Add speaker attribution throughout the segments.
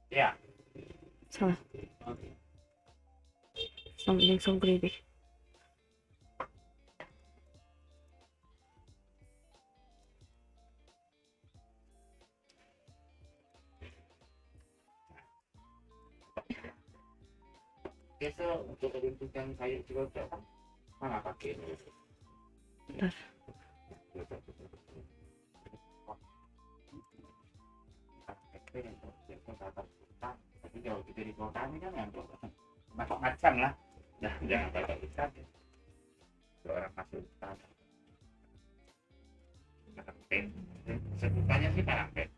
Speaker 1: Ya.
Speaker 2: Salah. Something so greedy.
Speaker 1: Biasa untuk peruntukan kayu celotok kan mana pakai ini?
Speaker 2: Bentar.
Speaker 1: Tapi kalau kita di kota ini kan yang macam-macam lah. Jangan batak hutan. Orang masuk hutan. Parapet. Sebutannya sih parapet.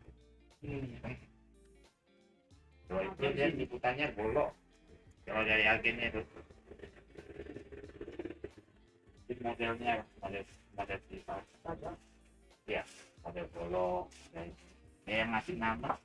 Speaker 1: Kalau itu dia sebutannya bolok. Kalau dari agennya itu modelnya model model sifat. Ya, model bolok. Yang ngasih nama.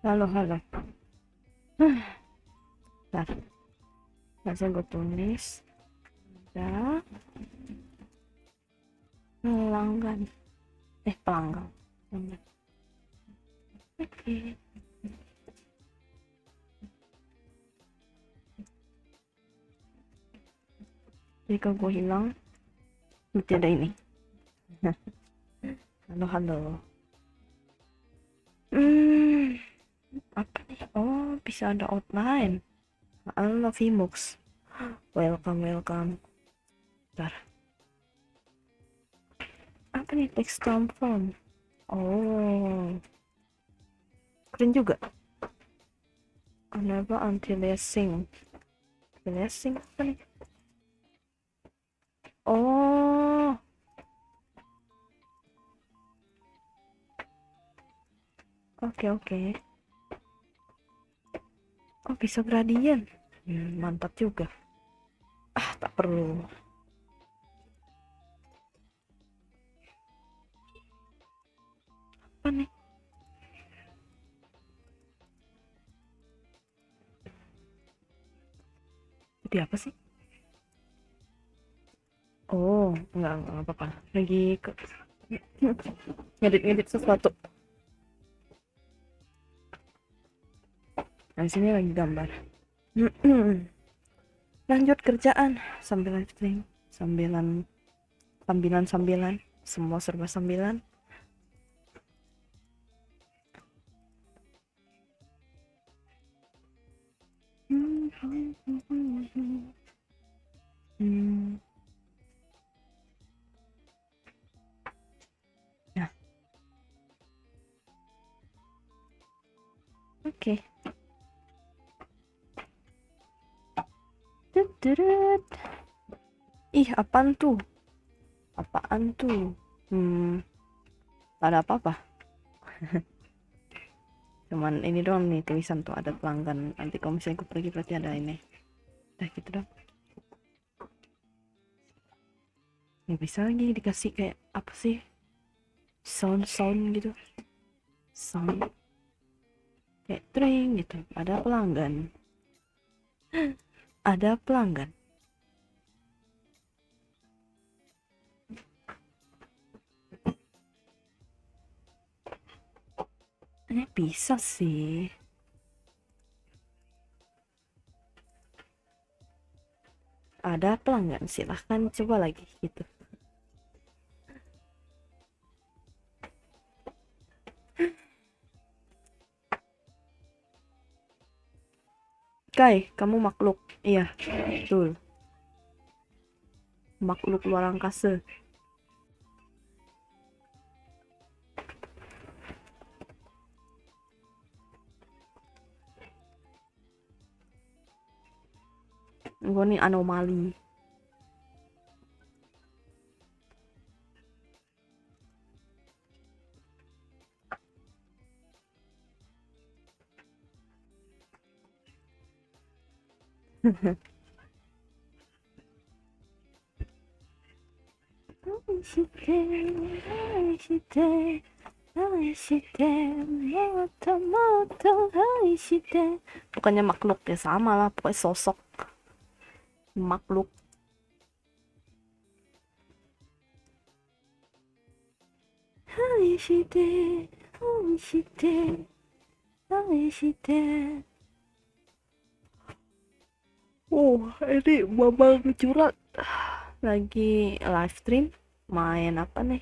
Speaker 2: Halo, halo. Bentar. Langsung gue tulis. Ada pelanggan. Pelanggan. Pelanggan. Oke. Jadi kalau gue hilang, berarti ada ini. Halo, halo. Apa nih? Oh, bisa ada outline. I love Vmux. Welcome, welcome. Bentar. Apa nih text transform? Oh, keren juga. Never until they sing. They sing apa nih? Oh, oke. Oh, bisa gradient. Mantap juga. Tak perlu. Apa nih? Jadi apa sih? Oh, enggak apa-apa. Lagi ngedit sesuatu. Nah, sini lagi gambar. Lanjut kerjaan sambil live stream, sambilan semua serba sambilan. Nah, oke. Ih, apaan tuh? Ada apa-apa. Cuman ini doang nih tulisan tuh, ada pelanggan. Nanti kalau misalnya aku pergi berarti ada ini. Udah gitu dong. Nggak bisa lagi dikasih kayak apa sih? Sound gitu. Sound kayak tring gitu. Ada pelanggan. Ada pelanggan. Ini bisa sih. Ada pelanggan, silahkan coba lagi gitu. Kai, kamu makhluk. Iya, betul. Makhluk luar angkasa. Gue nih anomali. Bukannya makhluk ya, sama lah pokoknya sosok makhluk. Ini babang curhat lagi live stream main apa nih,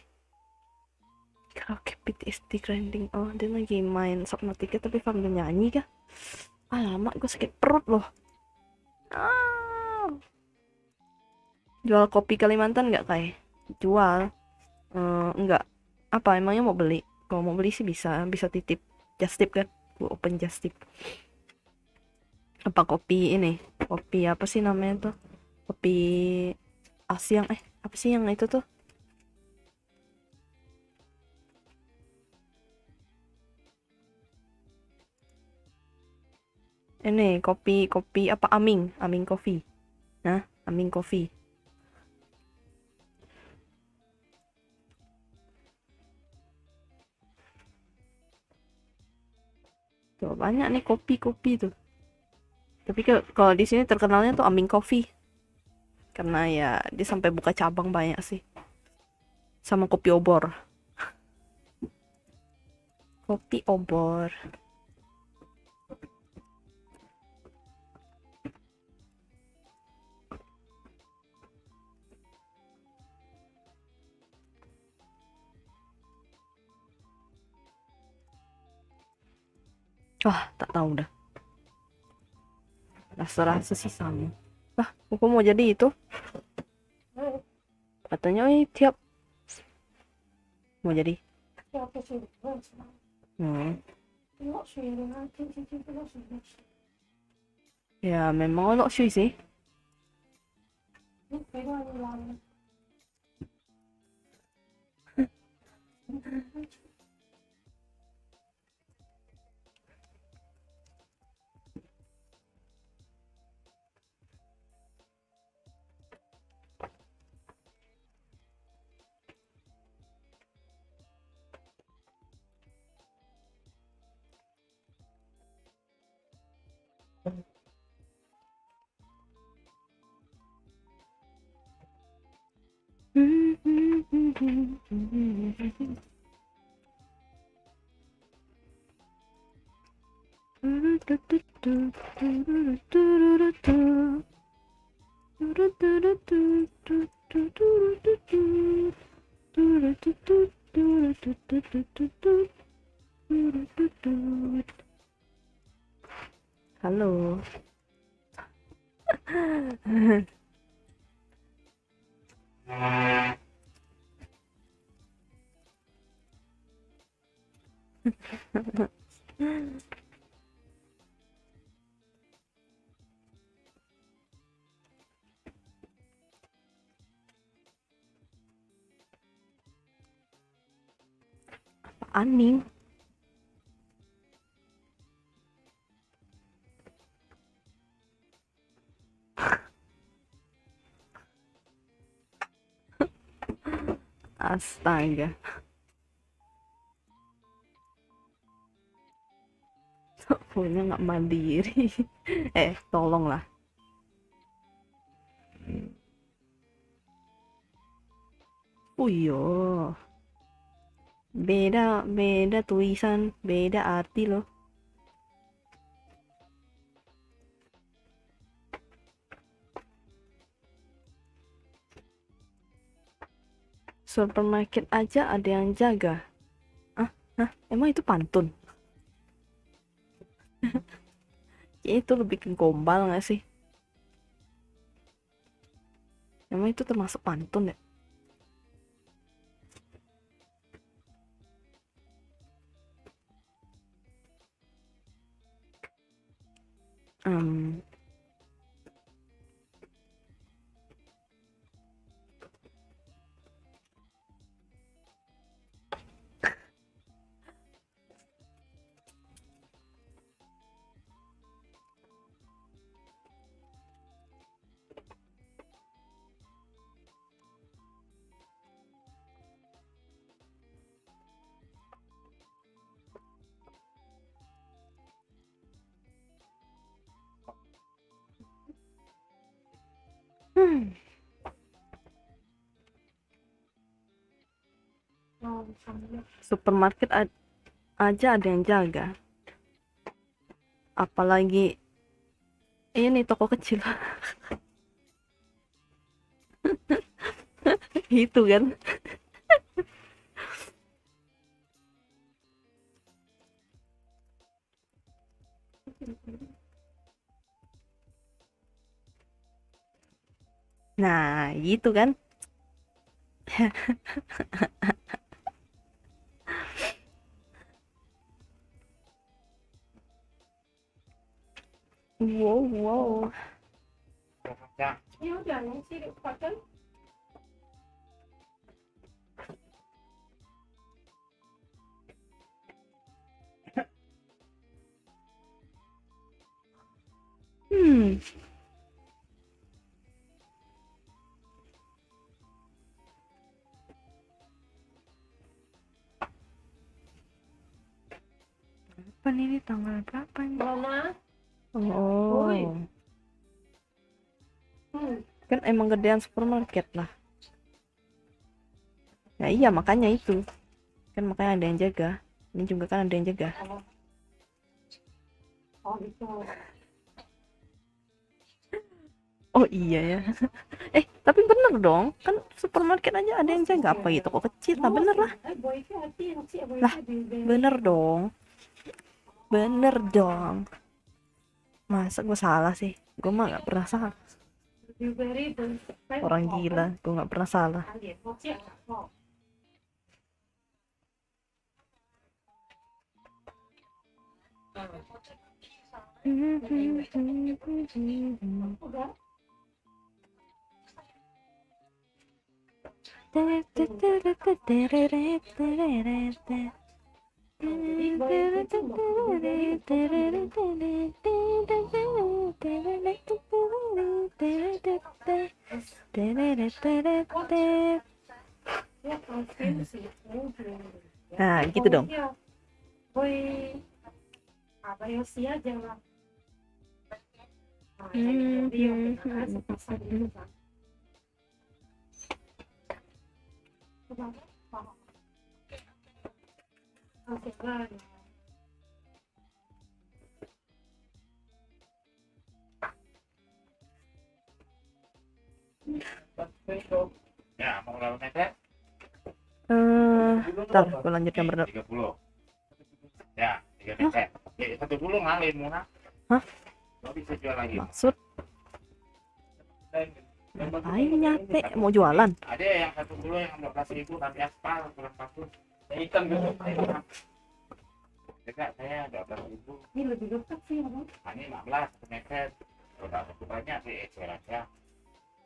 Speaker 2: karaoke PTSD grinding. Oh, dia lagi main Subnautica tapi sambil nyanyi kah? Alamak, gue sakit perut loh. Jual kopi Kalimantan nggak kayak? Jual. Enggak. Apa emangnya mau beli? Kalau mau beli sih bisa titip. Just tip kan? Gue open just tip. Apa kopi ini? Kopi apa sih namanya tuh? Kopi Asyang, apa sih yang itu tuh? Ini kopi apa, Aming Coffee. Nah, Aming Coffee. Tuh banyak nih kopi-kopi tuh. Tapi kalau di sini terkenalnya tuh Aming Coffee. Karena ya dia sampai buka cabang banyak sih. Sama kopi obor. Kopi obor. Wah, tak tahu dah. Rasa-rasa sih sama. Lah, aku mau jadi itu. Katanya, tiap mau jadi. Hmm. Ya, memang ono sih. Halo. Aning. Astaga. Punya nggak mandiri. Tolonglah. Oh iya. Beda, beda tulisan, beda arti loh. Supermarket aja ada yang jaga. Emang itu pantun? Ya itu lebih ke gombal nggak sih? Emang itu termasuk pantun ya? Hmm, hmm. Supermarket aja ada yang jaga. Apalagi ini toko kecil. Itu kan. Nah, gitu kan. Wow, wow.
Speaker 1: Ya,
Speaker 2: Ya udah, sih pakai. Hmm, kapan ini tanggal berapa nih?
Speaker 3: Mama.
Speaker 2: Oh,
Speaker 3: Woi.
Speaker 2: kan emang gedean supermarket lah. Ya iya makanya itu. Kan makanya ada yang jaga. Ini juga kan ada yang jaga.
Speaker 3: Oh gitu.
Speaker 2: Oh iya ya. Tapi bener dong. Kan supermarket aja ada yang jaga. Apa itu kok kecil? Nah bener lah. Lah, bener dong. Bener dong. Masa gue salah sih? Gue mah gak pernah salah. Orang gila. Gue gak pernah salah. Nah, gitu dong.
Speaker 3: Boy, apa ya sih aja lah.
Speaker 1: Ya, mau berapa meter?
Speaker 2: Ntar gue lanjut gambar dulu.
Speaker 1: 30. Ya, 3 meter. Oke, 1 dulu ngalih murah.
Speaker 2: Hah?
Speaker 1: Lo bisa jual lagi.
Speaker 2: Maksud ngapain nyate? Mau jualan?
Speaker 1: Ada yang 1 dulu yang 12.000 tapi aspal kurang bagus. Yang hitam gitu. Dekat saya 12.000.
Speaker 3: Ini lebih dekat sih, Bang.
Speaker 1: Ini 16 1 meter. Kalau nggak begitu banyak sih, saya rasa.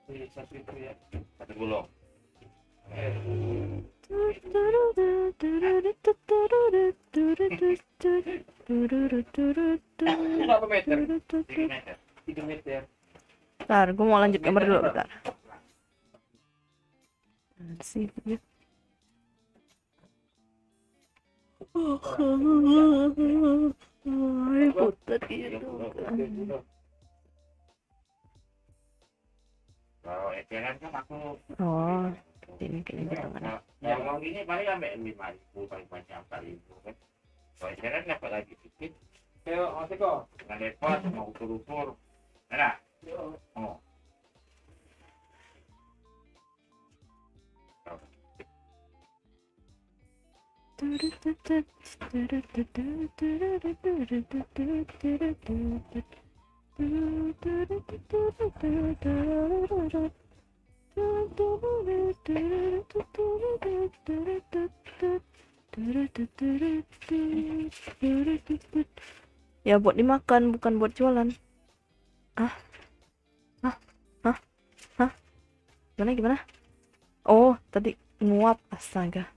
Speaker 1: Satu itu ya, 1 gulung. Berapa meter? 3 meter. 3 meter.
Speaker 2: Ntar gue mau lanjut gambar dulu bentar. Sih ya. Putar gitu.
Speaker 1: Kalau eceran kan aku
Speaker 2: Oh, ini kayaknya tangan.
Speaker 1: yang mau gini paling sampai 5.000 paling banyak 4.000 kan. Kalau eceran dapat lagi sedikit. Yo, masih kok. Nggak repot mau ukur-ukur. Ada? Oh.
Speaker 2: Ya buat dimakan, bukan buat jualan. Gimana? Oh, tadi nguap, astaga.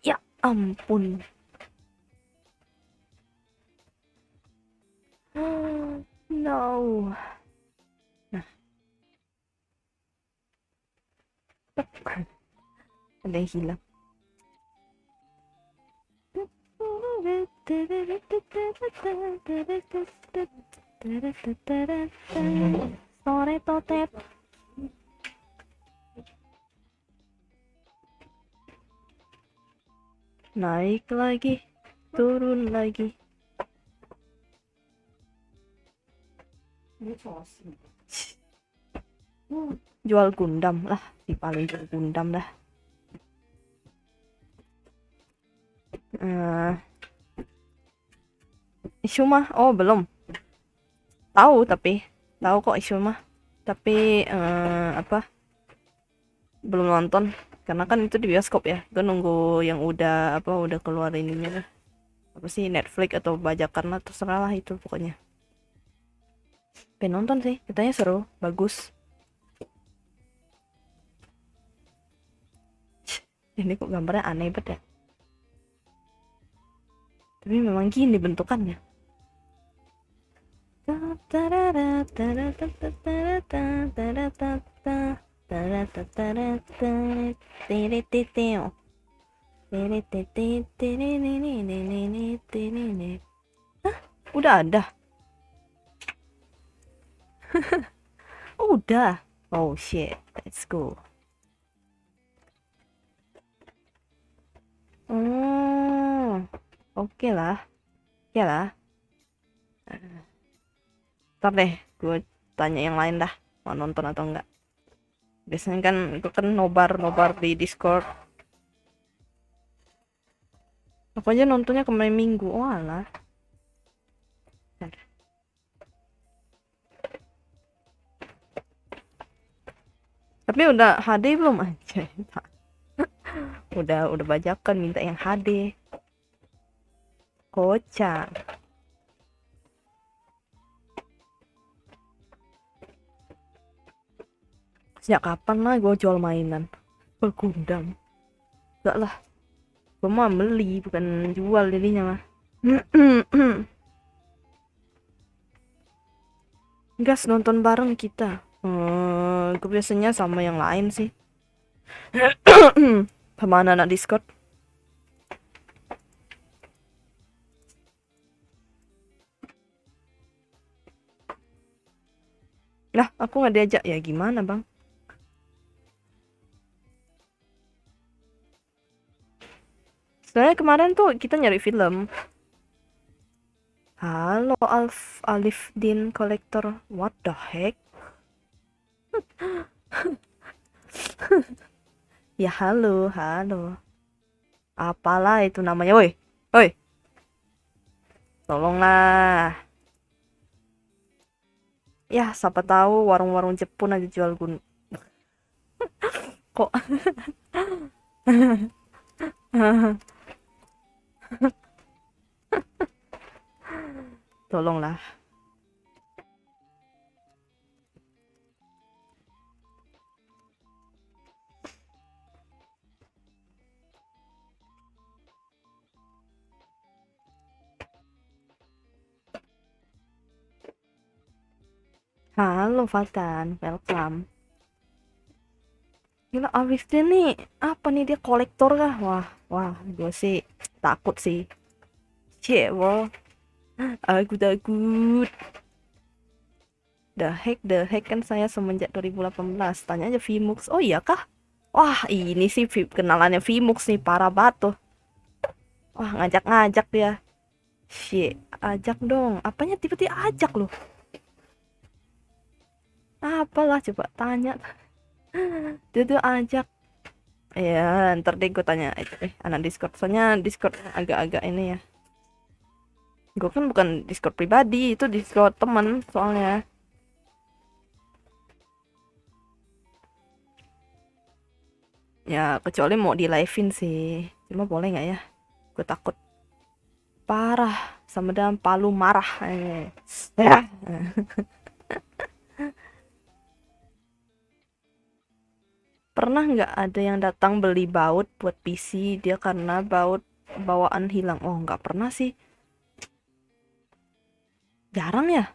Speaker 2: Ya ampun. No. Nah. Ada yang hilang. Sore totet. Naik lagi, turun lagi. Jual Gundam lah, di paling jual Gundam dah. Isu mah, oh belum. Tahu kok isu mah. Tapi apa? Belum nonton karena kan itu di bioskop ya. Gue nunggu yang udah keluar ininya lah. Apa sih Netflix atau bajakan lah, terserah lah itu pokoknya. Pengen nonton sih, katanya seru, bagus. Ini kok gambarnya aneh banget ya. Tapi memang gini bentukannya. Udah ada. Udah. Oh shit, let's go. Oke lah. Oke lah. Ntar deh, gue tanya yang lain dah. Mau nonton atau enggak. Biasanya kan gue kan nobar di Discord. Aku aja nontonnya kemarin minggu. Oh alah. Tapi udah HD belum aja? udah bajakan minta yang HD. Kocak. Sejak kapan lah gue jual mainan? Bergundam. Enggak lah. Gue mah beli bukan jual jadinya mah. Gas nonton bareng kita. Gue biasanya sama yang lain sih. Sama anak-anak Discord. Lah, aku nggak diajak ya gimana bang? Soalnya kemarin tuh kita nyari film. Halo Alif Din Kolektor. What the heck? Ya halo. Apalah itu namanya, woi. Woi. Tolonglah. Ya, siapa tahu warung-warung Jepun aja jual kok. Tolonglah. Halo Fatan, welcome. Gila Arif dia nih, apa nih dia kolektor kah? Wah, gue sih takut sih. Bro. Aku takut. The hack kan saya semenjak 2018. Tanya aja Vmux. Oh iya kah? Wah, ini sih kenalannya Vmux nih, parah banget tuh. Wah, ngajak-ngajak dia. Shit, ajak dong. Apanya tiba-tiba ajak loh. Apalah coba tanya. Dia tuh ajak. Ya, ntar deh gue tanya anak Discord. Soalnya Discord agak-agak ini ya. Gue kan bukan Discord pribadi, itu Discord temen soalnya. Ya, kecuali mau di live-in sih. Cuma boleh nggak ya? Gue takut parah sama dalam Palu marah. Ya. Pernah nggak ada yang datang beli baut buat PC dia karena baut bawaan hilang? Oh, nggak pernah sih. Jarang ya.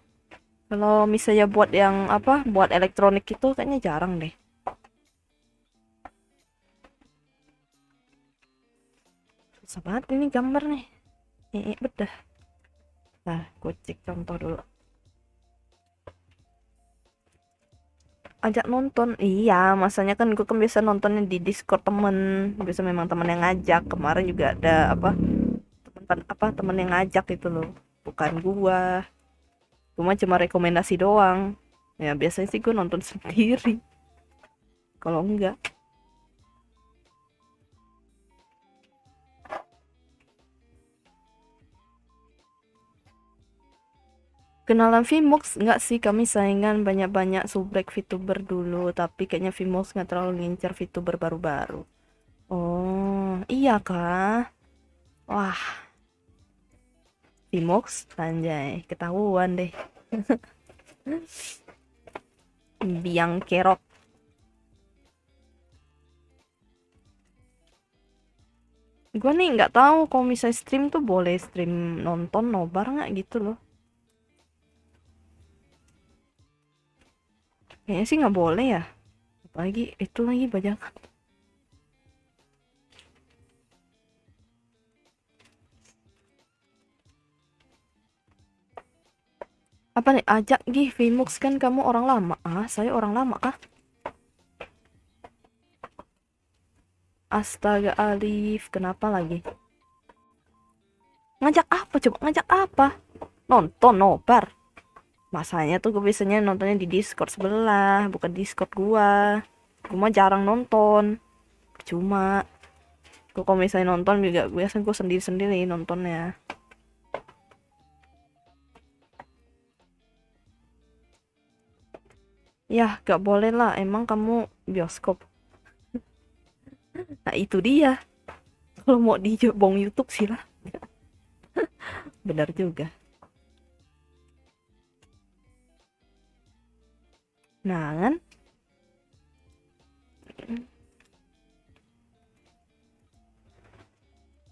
Speaker 2: Kalau misalnya buat yang apa, buat elektronik itu kayaknya jarang deh. Susah banget ini gambar nih. Bedah. Nah, gue cek contoh dulu. Ajak nonton, iya, masanya kan gue kan biasa nontonnya di Discord temen, biasa memang temen yang ngajak. Kemarin juga ada temen yang ngajak itu loh, bukan gua cuma rekomendasi doang. Ya biasanya sih gue nonton sendiri kalau enggak. Kenalan Vmux enggak sih, kami saingan banyak-banyak subrek VTuber dulu, tapi kayaknya Vmux nggak terlalu ngincar VTuber baru-baru. Oh iya kah? Wah, Vmux anjay ketahuan deh. Biang kerok. Gue nih nggak tahu kalau misalnya stream tuh boleh stream nonton nobar nggak gitu loh. Kayaknya sih nggak boleh ya. Apalagi itu lagi bajakan. Apa nih, ajak Gih Vmux, kan kamu orang lama. Ah, saya orang lama kah? Astaga Alif, kenapa lagi? Ngajak apa coba? Ngajak apa? Nonton nobar. Masanya tuh gue biasanya nontonnya di Discord sebelah, bukan Discord gua. Gue mah jarang nonton. Cuma gue kalau misalnya nonton juga biasanya gue sendiri-sendiri nontonnya. Ya, gak boleh lah. Emang kamu bioskop. Nah, itu dia. Kalau mau di bong YouTube sih lah. Benar juga. Nah, kan?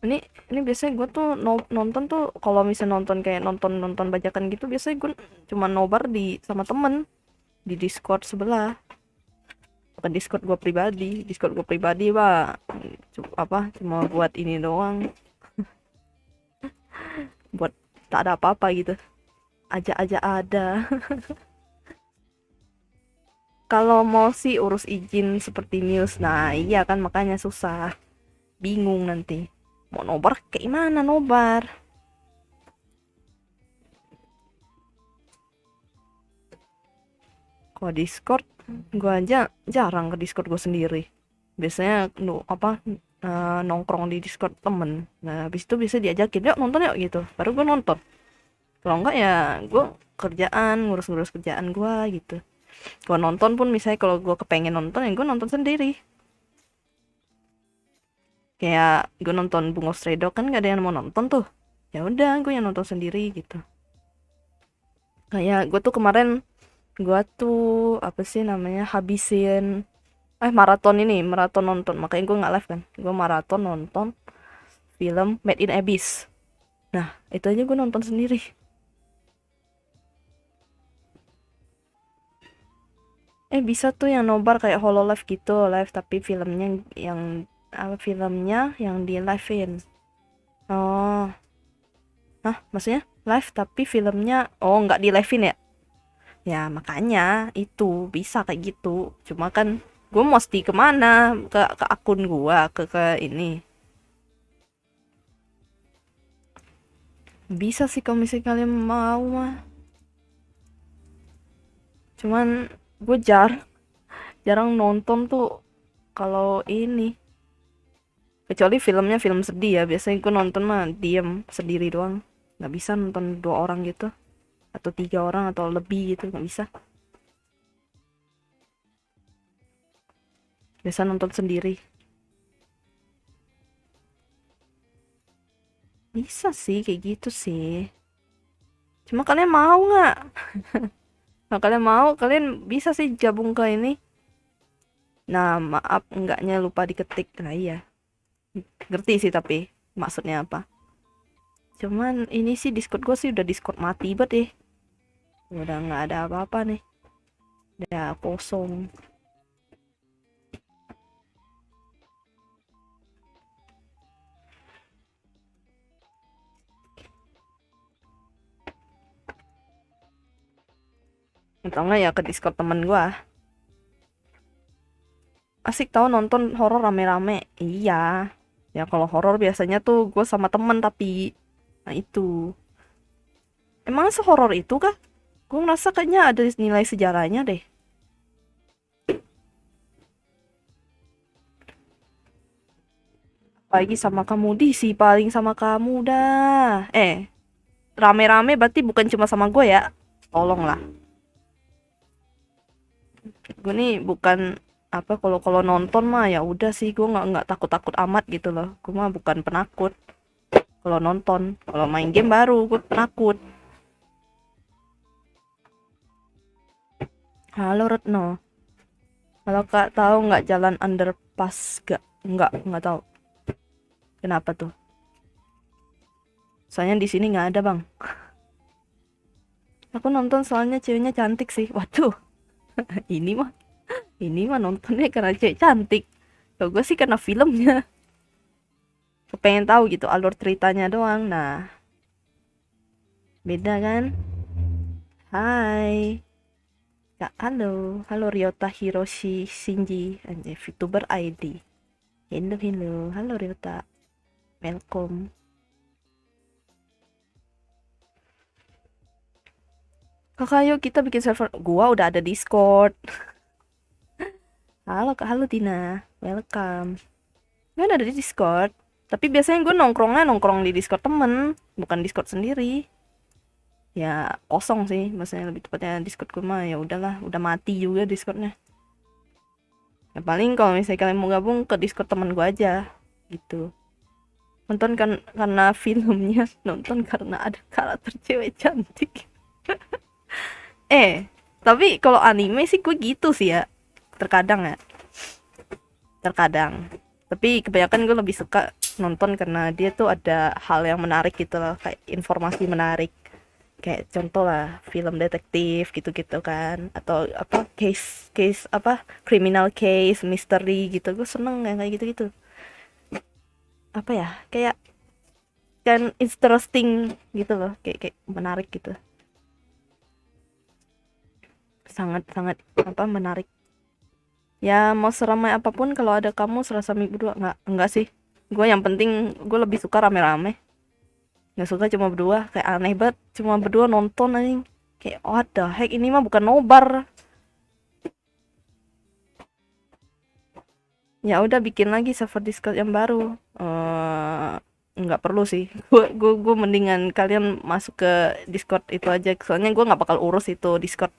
Speaker 2: Ini biasanya gue tuh nonton tuh, kalau misalnya nonton kayak nonton bajakan gitu, biasanya gue cuma nobar di sama temen di Discord sebelah. Bukan Discord gue pribadi. Discord gue pribadi pak cuma buat ini doang, buat tak ada apa-apa gitu, aja ada. Kalau mau sih urus izin seperti news, nah iya kan, makanya susah, bingung nanti mau nobar kayak mana nobar. Kalau Discord gue aja jarang ke Discord gue sendiri, biasanya nongkrong di Discord temen. Nah habis itu bisa diajakin, yuk nonton yuk gitu, baru gue nonton. Kalau enggak ya gue kerjaan, ngurus-ngurus kerjaan gue gitu. Gue nonton pun misalnya kalau gue kepengen nonton ya gue nonton sendiri. Kayak gue nonton Bungo Stray Dog kan gak ada yang mau nonton tuh, ya udah gue yang nonton sendiri gitu. Kayak gue tuh kemarin, gue tuh apa sih namanya, habisin maraton nonton, makanya gue nggak live kan, gue maraton nonton film Made in Abyss. Nah itu aja gue nonton sendiri. Bisa tuh yang nobar kayak Hololive gitu, live tapi filmnya yang di live-in. Oh, hah, maksudnya live tapi filmnya, oh nggak di live-in ya? Ya makanya itu bisa kayak gitu. Cuma kan gue mesti kemana? Ke akun gua, ke ini. Bisa sih kalau misalnya kalian mau mah. Cuman gue jarang nonton tuh kalau ini. Kecuali filmnya film sedih ya. Biasanya gue nonton mah diem sendiri doang. Nggak bisa nonton 2 orang gitu. Atau 3 orang atau lebih gitu. Nggak bisa. Biasa nonton sendiri. Bisa sih kayak gitu sih. Cuma kalian mau nggak? Kalau kalian mau, kalian bisa sih gabung ke ini. Nah, maaf enggaknya lupa diketik. Nah iya, ngerti sih tapi maksudnya apa. Cuman ini sih Discord gue sih udah Discord mati banget deh. Udah nggak ada apa-apa nih. Udah kosong. Atau enggak ya ke Discord temen gue. Asik tau nonton horor rame-rame. Iya. Ya kalau horor biasanya tuh gue sama temen tapi. Nah itu. Emang sehoror itu kah? Gue ngerasa kayaknya ada nilai sejarahnya deh. Apalagi sama kamu sih paling sama kamu dah. Rame-rame berarti bukan cuma sama gue ya. Tolonglah. Gue nih bukan apa, kalau nonton mah ya udah sih, gue nggak takut-takut amat gitu loh. Gue mah bukan penakut. Kalau nonton, kalau main game baru gue penakut. Halo Retno. Kalau Kak tahu nggak jalan underpass gak? Nggak tahu. Kenapa tuh? Soalnya di sini nggak ada bang. Aku nonton soalnya ceweknya cantik sih. Waduh, ini mah nontonnya karena cewek cantik. Kalau gue sih karena filmnya. Kepengen tahu gitu alur ceritanya doang. Nah, beda kan? Hai. Kak, halo. Halo Ryota Hiroshi Shinji. Anjay, VTuber ID. Hello, hello. Halo Ryota. Welcome. Kakak, yuk kita bikin server. Gua udah ada Discord. Halo Kak, halo Tina. Welcome. Gua ada di Discord. Tapi biasanya gue nongkrong di Discord temen, bukan Discord sendiri. Ya kosong sih, maksudnya lebih tepatnya Discord gue mah ya udahlah, udah mati juga Discordnya. Ya paling kalau misalnya kalian mau gabung ke Discord temen gue aja, gitu. Nonton kan karena filmnya, nonton karena ada karakter cewek cantik. Tapi kalau anime sih gue gitu sih ya, terkadang ya, terkadang. Tapi kebanyakan gue lebih suka nonton karena dia tuh ada hal yang menarik gitu loh, kayak informasi menarik, kayak contoh lah film detektif gitu-gitu kan, atau apa case case apa criminal case misteri gitu, gue seneng yang kayak gitu-gitu. Apa ya, kayak kan interesting gitu loh, kayak menarik gitu, sangat sangat apa menarik. Ya mau seramai apapun kalau ada kamu serasa mi berdua, enggak sih, gue yang penting gue lebih suka rame-rame, nggak suka cuma berdua, kayak aneh banget cuma berdua nonton anjing, kayak what the heck, ini mah bukan nobar. Ya udah bikin lagi server Discord yang baru. Nggak perlu sih. Gue mendingan kalian masuk ke Discord itu aja. Soalnya gue nggak bakal urus itu Discord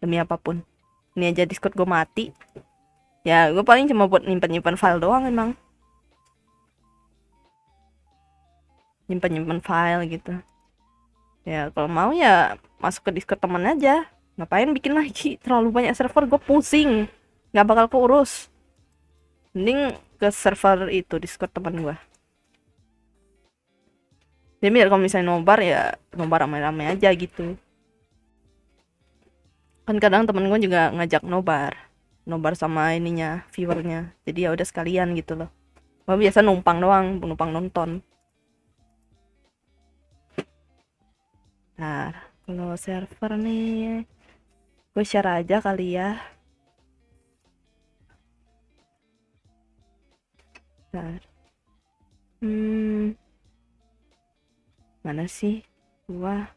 Speaker 2: demi apapun. Ini aja Discord gue mati. Ya gue paling cuma buat nyimpan file doang emang. Nyimpan file gitu. Ya kalau mau ya masuk ke Discord teman aja. Ngapain bikin lagi? Terlalu banyak server, gue pusing. Nggak bakal keurus. Mending ke server itu Discord teman gue. Jadi biar kalau misalnya nobar ya nobar ramai-ramai aja gitu. Kan kadang temen gue juga ngajak nobar sama ininya viewernya. Jadi ya udah sekalian gitu loh. Gue biasa numpang doang, numpang nonton. Nah, kalau server nih, gue share aja kali ya. Bentar. Mana sih? Gua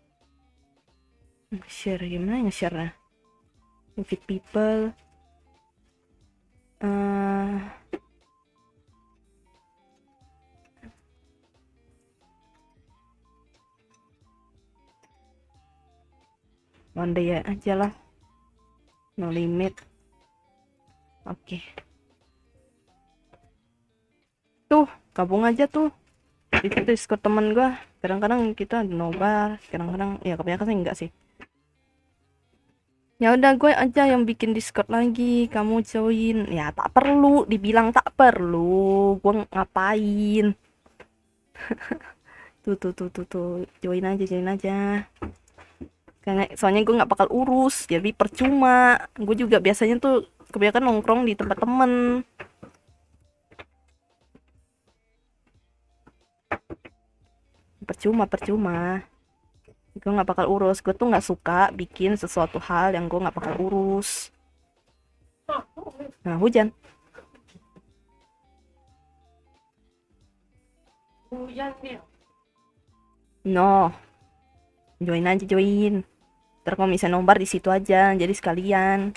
Speaker 2: share gimana nge-share nah? Invite people. One day aja lah. No limit. Oke. Tuh, gabung aja tuh. Itu Discord temen gua. Kadang-kadang kita nobar, kadang-kadang ya kebanyakan sih enggak sih. Ya udah gue aja yang bikin Discord lagi, kamu join. Ya tak perlu, dibilang tak perlu. Gue ngapain? tuh, join aja. Karena soalnya gue nggak bakal urus, jadi percuma. Gue juga biasanya tuh kebanyakan nongkrong di tempat temen. Percuma. Gue nggak bakal urus. Gue tuh nggak suka bikin sesuatu hal yang gue nggak bakal urus. Nah, hujan.
Speaker 3: Hujan nih.
Speaker 2: No, join aja join. Ntar kalau misalnya nobar di situ aja, jadi sekalian.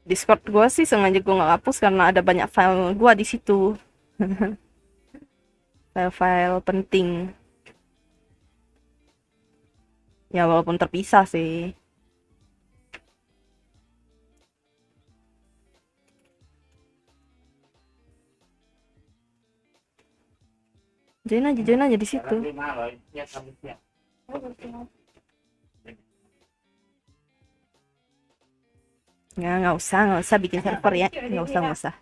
Speaker 2: Discord gue sih sengaja gue nggak hapus karena ada banyak file gue di situ. File-file penting. Ya walaupun terpisah sih. Join aja di situ.
Speaker 1: Tapi malah, ya, sampai siang.
Speaker 2: Nggak usah bikin server ya, nggak usah.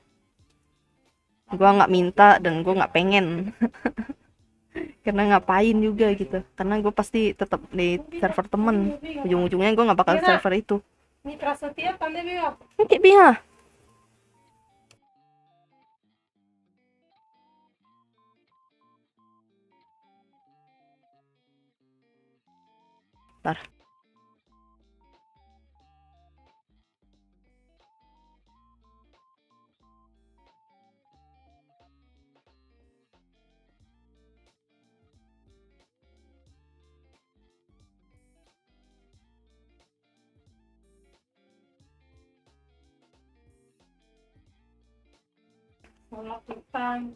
Speaker 2: Gua nggak minta dan gua nggak pengen. Karena ngapain juga gitu. Karena gue pasti tetap di server temen. Ujung-ujungnya gue nggak bakal di server itu.
Speaker 3: Ni Prasetya kali dia.
Speaker 2: Oke, Bia. Ntar.
Speaker 3: Melakukan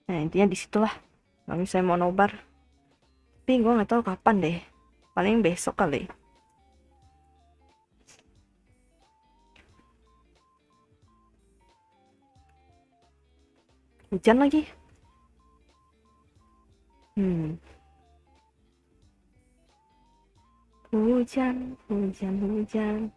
Speaker 2: Nah, intinya disitulah. Kalau misalnya mau nobar. Tapi gue nggak tahu kapan deh. Paling besok kali. Hujan lagi. Hujan, hujan, hujan.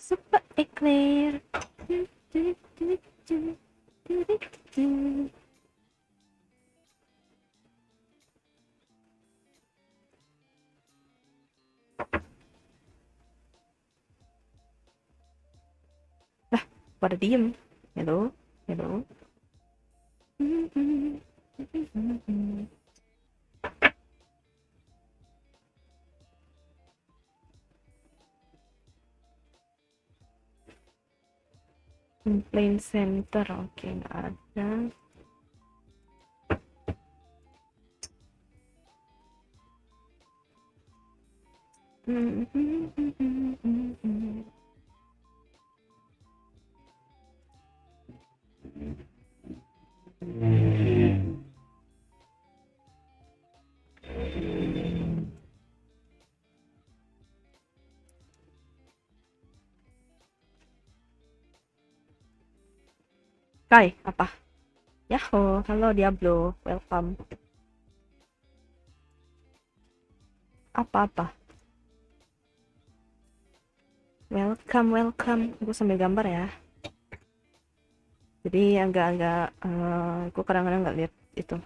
Speaker 2: Super eclair. Lah, pada diem. Hello, hello. Complaint center, oke, nggak ada. Kai, apa? Yahoo, halo Diablo, welcome. Apa-apa? Welcome, welcome. Gue sambil gambar ya. Jadi agak-agak, gue kadang-kadang nggak lihat itu.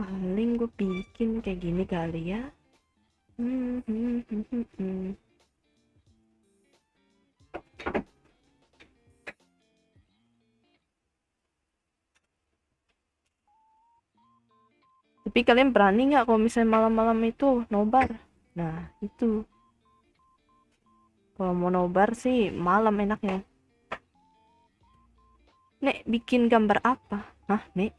Speaker 2: Paling gue bikin kayak gini kali ya. Tapi kalian berani nggak kalau misalnya malam-malam itu nobar? Nah, itu. Kalau mau nobar sih malam enaknya. Nek, bikin gambar apa? Hah, nek.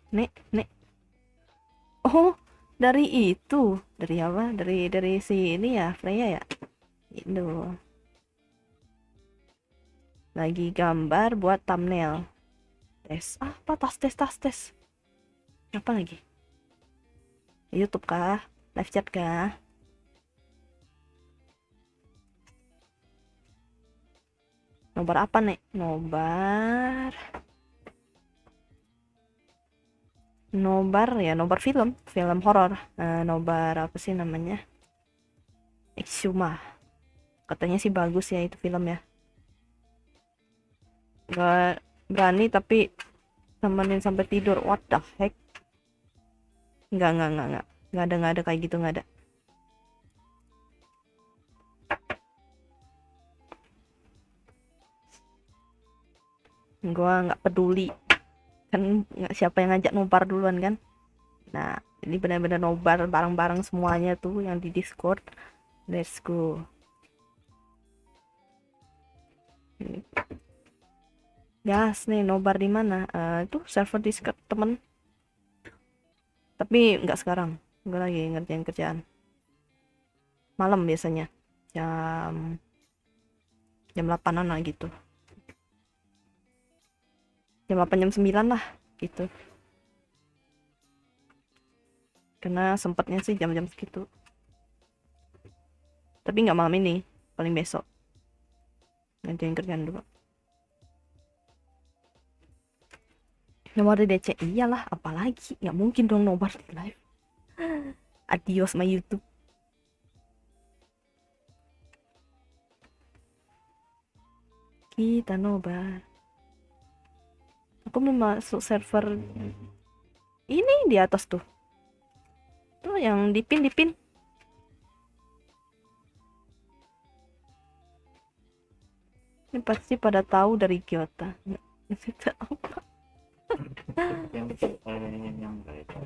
Speaker 2: Oh, dari itu. Dari apa? Dari si ini ya, Freya ya? Itu. Lagi gambar buat thumbnail. Tes. Apa? Tas tes. Apa lagi? YouTube kah? Live chat kah? Nobar apa, Nek? Nobar nobar film horor. Nobar apa sih namanya? Exhuma. Katanya sih bagus ya itu film ya. Gak berani tapi temenin sampai tidur. What the heck? Nggak ada kayak gitu, nggak ada. Gua nggak peduli kan, nggak siapa yang ngajak nobar duluan kan. Nah, ini benar-benar nobar bareng-bareng semuanya tuh yang di Discord. Let's go. Gas nih, nobar di mana? Itu server Discord temen. Tapi nggak sekarang. Gue lagi ngerjain kerjaan. Malam biasanya. Jam jam 8-an lah gitu. Jam 8 jam 9 lah gitu. Karena sempatnya sih jam-jam segitu. Tapi nggak malam ini, paling besok. Ngerjain kerjaan dulu. Nomor di DC iyalah, apalagi nggak mungkin dong nobar di live. Adios my YouTube. Kita nobar. Aku belum masuk server ini di atas tuh. Tuh yang dipin. Ini pasti pada tahu dari Kyoto. Nggak tahu.
Speaker 1: yang kayak itu.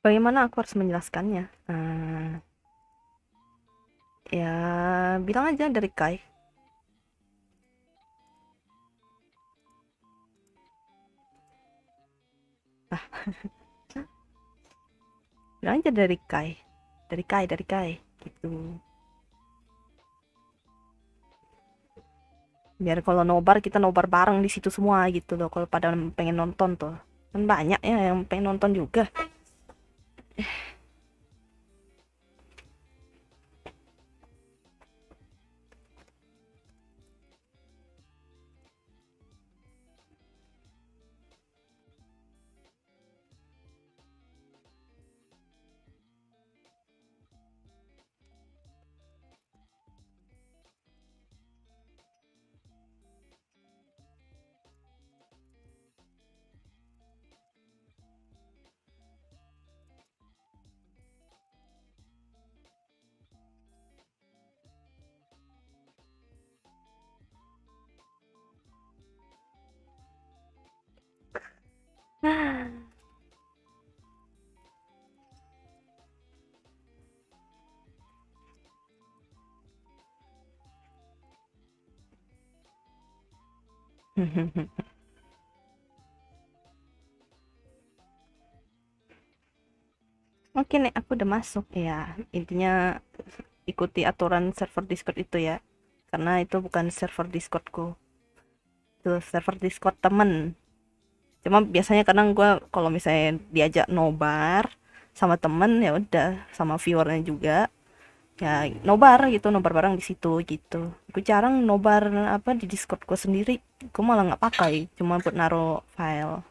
Speaker 2: Bagaimana aku harus menjelaskannya? Ya bilang aja dari Kai. Bilang aja dari Kai. Dari Kai gitu. Biar kalau nobar kita nobar bareng di situ semua gitu loh. Kalau pada pengen nonton tuh. Kan banyak ya yang pengen nonton juga. Oke nih, aku udah masuk ya. Intinya ikuti aturan server Discord itu ya. Karena itu bukan server Discordku. Itu server Discord temen. Cuma biasanya kadang gue kalau misalnya diajak nobar sama temen ya udah sama viewernya juga ya nobar bareng di situ gitu. Gue jarang nobar apa di Discord gue sendiri. Gue malah nggak pakai, cuma buat naro file.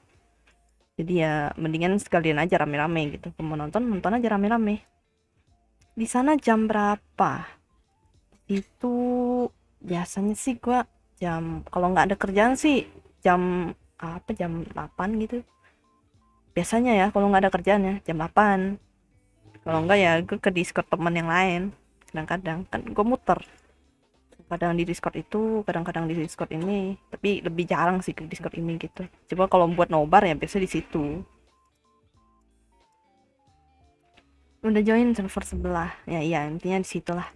Speaker 2: Jadi ya mendingan sekalian aja rame-rame gitu. Kalau mau nonton nonton aja rame-rame. Di sana jam berapa? Itu biasanya sih gua jam kalau nggak ada kerjaan sih jam jam 8 gitu. Biasanya ya kalau nggak ada kerjaan ya jam 8. Kalau enggak ya gue ke Discord teman yang lain. Kadang-kadang kan gue muter. Kadang di Discord itu, kadang-kadang di Discord ini. Tapi lebih jarang sih ke Discord ini gitu. Coba kalau buat nobar ya biasa di situ. Udah join server sebelah. Ya iya, intinya di situ lah.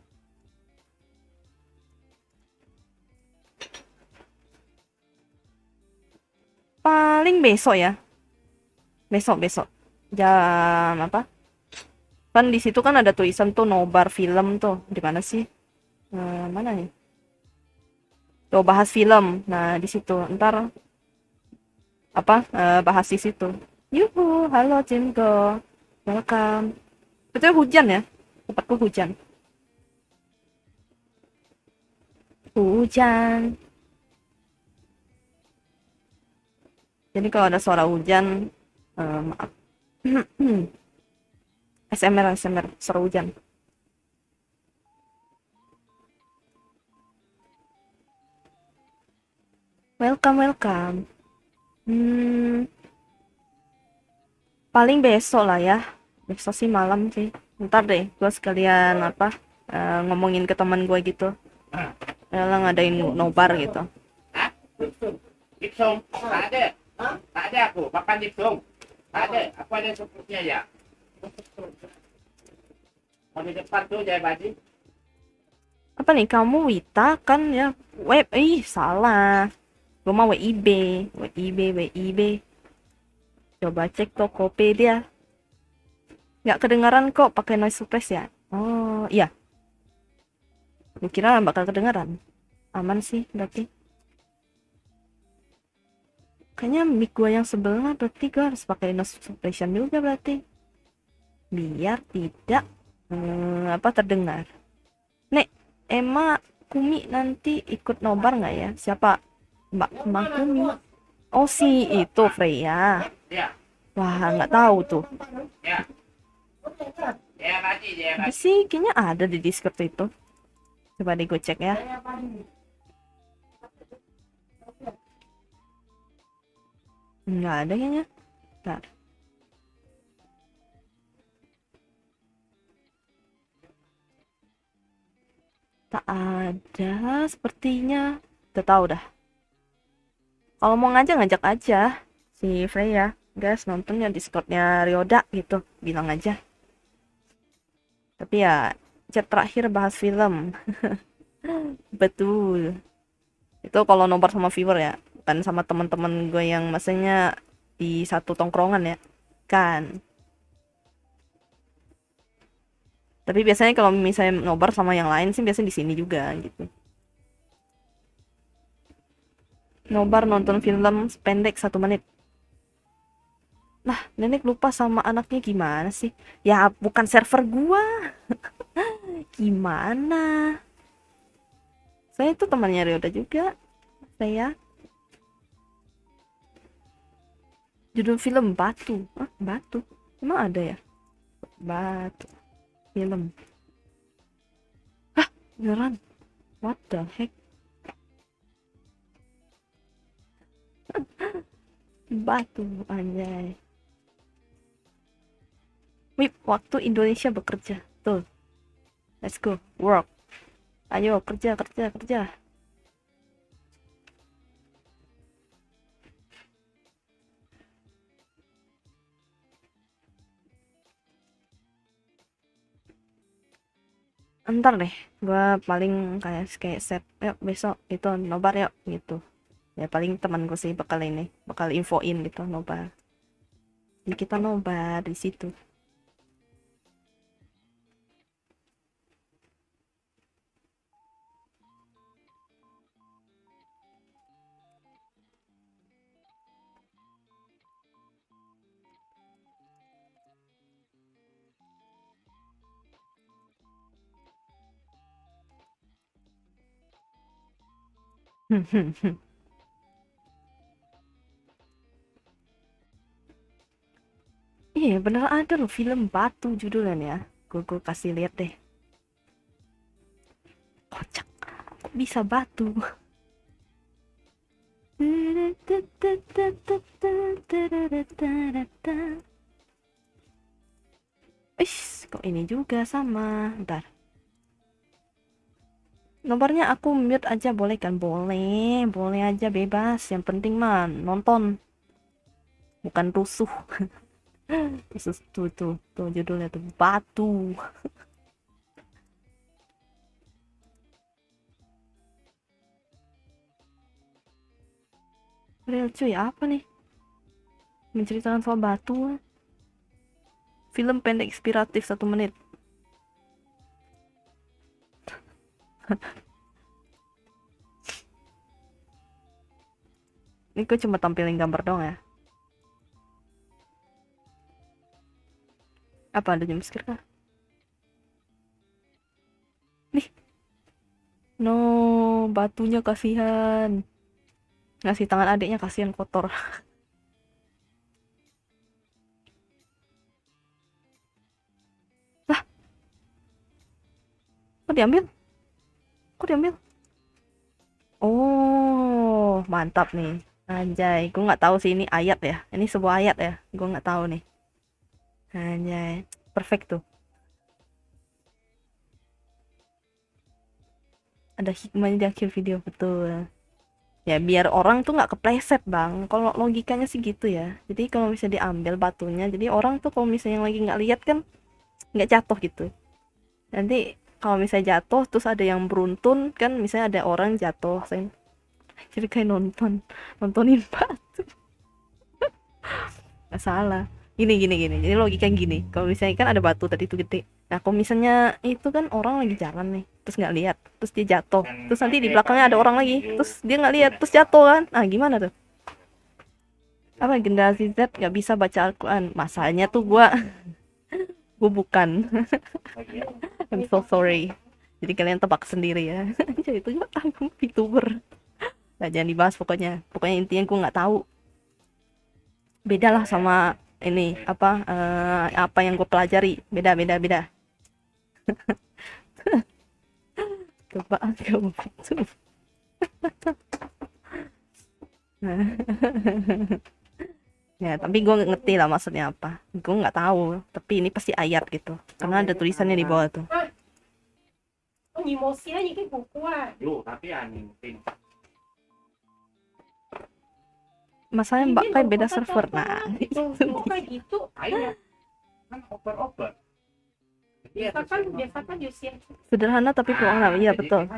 Speaker 2: Paling besok ya. Besok jam apa? Kan di situ kan ada tulisan tuh nobar film tuh. Di mana sih? Mana nih? Tuh bahas film. Nah, di situ. Ntar bahas di situ. Yuhu, halo Cinko. Welcome. Betul hujan ya? Tempatku hujan. Hujan. Jadi kalau ada suara hujan, Maaf. SMR seru hujan. Welcome. Paling besok lah ya. Besok sih malam sih. Ntar deh, gue sekalian apa ngomongin ke teman gue gitu. Lah ngadain nobar gitu.
Speaker 1: Hah? Dipsum? Tak ada. Tak ada aku. Makan dipsum. Tak ada. Aku ada supnya ya. Mau di depan tuh Jaya Badi.
Speaker 2: Apa nih kamu Wita kan ya? Web, salah. Gue mah WIB. Coba cek Tokopedia. Nggak kedengaran kok pakai noise suppress ya? Oh iya. Gue kira bakal kedengaran. Aman sih berarti. Kayaknya mic gue yang sebelah berarti gue harus pakai noise suppression juga berarti. Biar tidak terdengar. Nek, Emma Kumi nanti ikut nobar nggak ya? Siapa? Mbak Kumi. Oh si itu Freya.
Speaker 1: Ya.
Speaker 2: Wah nggak tahu tuh.
Speaker 1: Ya. Jaya Badi. Jaya
Speaker 2: Tapi
Speaker 1: Badi.
Speaker 2: sih kayaknya ada di Discord itu. Coba deh gue cek ya. Nggak ada kayaknya. Bentar. Tak ada sepertinya. Udah tahu dah. Kalau mau ngajak aja si Freya. Guys, nontonnya Discordnya Ryoda gitu. Bilang aja. Tapi ya, chat terakhir bahas film. Betul. Itu kalau nobar sama viewer ya. Bukan sama teman-teman gue yang maksudnya di satu tongkrongan ya. Kan. Tapi biasanya kalau misalnya nobar sama yang lain sih biasanya di sini juga gitu. Nobar nonton film pendek 1 menit. Nah, nenek lupa sama anaknya gimana sih? Ya bukan server gua. Gimana? Saya itu temannya Ryoda juga. Saya. Judul film Batu. Batu. Emang ada ya? Batu. Film. Beneran? What the heck? Batu anjay. Wip, waktu Indonesia bekerja. Tuh. Let's go. Work. Ayo kerja. Ntar deh, gua paling kayak set, yuk besok itu nobar yuk gitu. Ya paling temanku sih bakal infoin gitu nobar. Jadi kita nobar di situ. Iya bener ada loh film Batu judulnya ya. Gue kasih lihat deh. Kocak. Kok bisa batu? Kok ini juga sama. Ntar. Nomornya aku mute aja boleh kan? Boleh aja bebas. Yang penting mah nonton. Bukan rusuh. Rusuh tuh judulnya tuh Batu. Real cuy, apa nih? Menceritakan soal batu. Film pendek inspiratif 1 menit. Ini gue cuma tampilin gambar dong ya. Apa ada jumpscare kah? Nih. No, batunya kasihan. Ngasih tangan adiknya kasihan kotor. Kok diambil? Kok diambil? Oh, mantap nih. Anjay, gue nggak tahu sih ini ayat ya. Ini sebuah ayat ya. Gue nggak tahu nih. Anjay, perfect tuh. Ada hikmahnya di akhir video, betul. Ya biar orang tuh nggak kepleset bang. Kalau logikanya sih gitu ya. Jadi kalau misalnya diambil batunya, jadi orang tuh kalau misalnya lagi nggak lihat kan nggak jatuh gitu. Nanti kalau misalnya jatuh terus ada yang beruntun kan, misalnya ada orang jatuh, saya jadi kayak nontonin batu. Nggak salah. Gini. Jadi logika gini. Kalau misalnya kan ada batu tadi itu gede. Nah kalau misalnya itu kan orang lagi jalan nih, terus nggak lihat, terus dia jatuh, terus nanti di belakangnya ada orang lagi, terus dia nggak lihat, terus jatuh kan? Nah gimana tuh? Apa generasi Z nggak bisa baca Al-Quran? Masalahnya tuh gue bukan. I'm so sorry. Jadi kalian tebak sendiri ya. Jadi itu juga aku VTuber. Nah, jangan dibahas pokoknya. Pokoknya intinya gue nggak tahu. Beda lah sama ini apa yang gue pelajari. Beda. Tebak kamu itu. Ya, tapi gue nggak ngerti lah maksudnya apa. Gue nggak tahu. Tapi ini pasti ayat gitu. Karena ada tulisannya di bawah tuh.
Speaker 3: Oh, nyimosi aja kan kuat.
Speaker 1: Yo, tapi anjing.
Speaker 2: Masalahnya mbak kayak beda server. Nah,
Speaker 3: itu kayak gitu.
Speaker 1: Ayo. Kan oper-oper.
Speaker 3: Biasa kan Yusin.
Speaker 2: sederhana tapi peluang iya betul.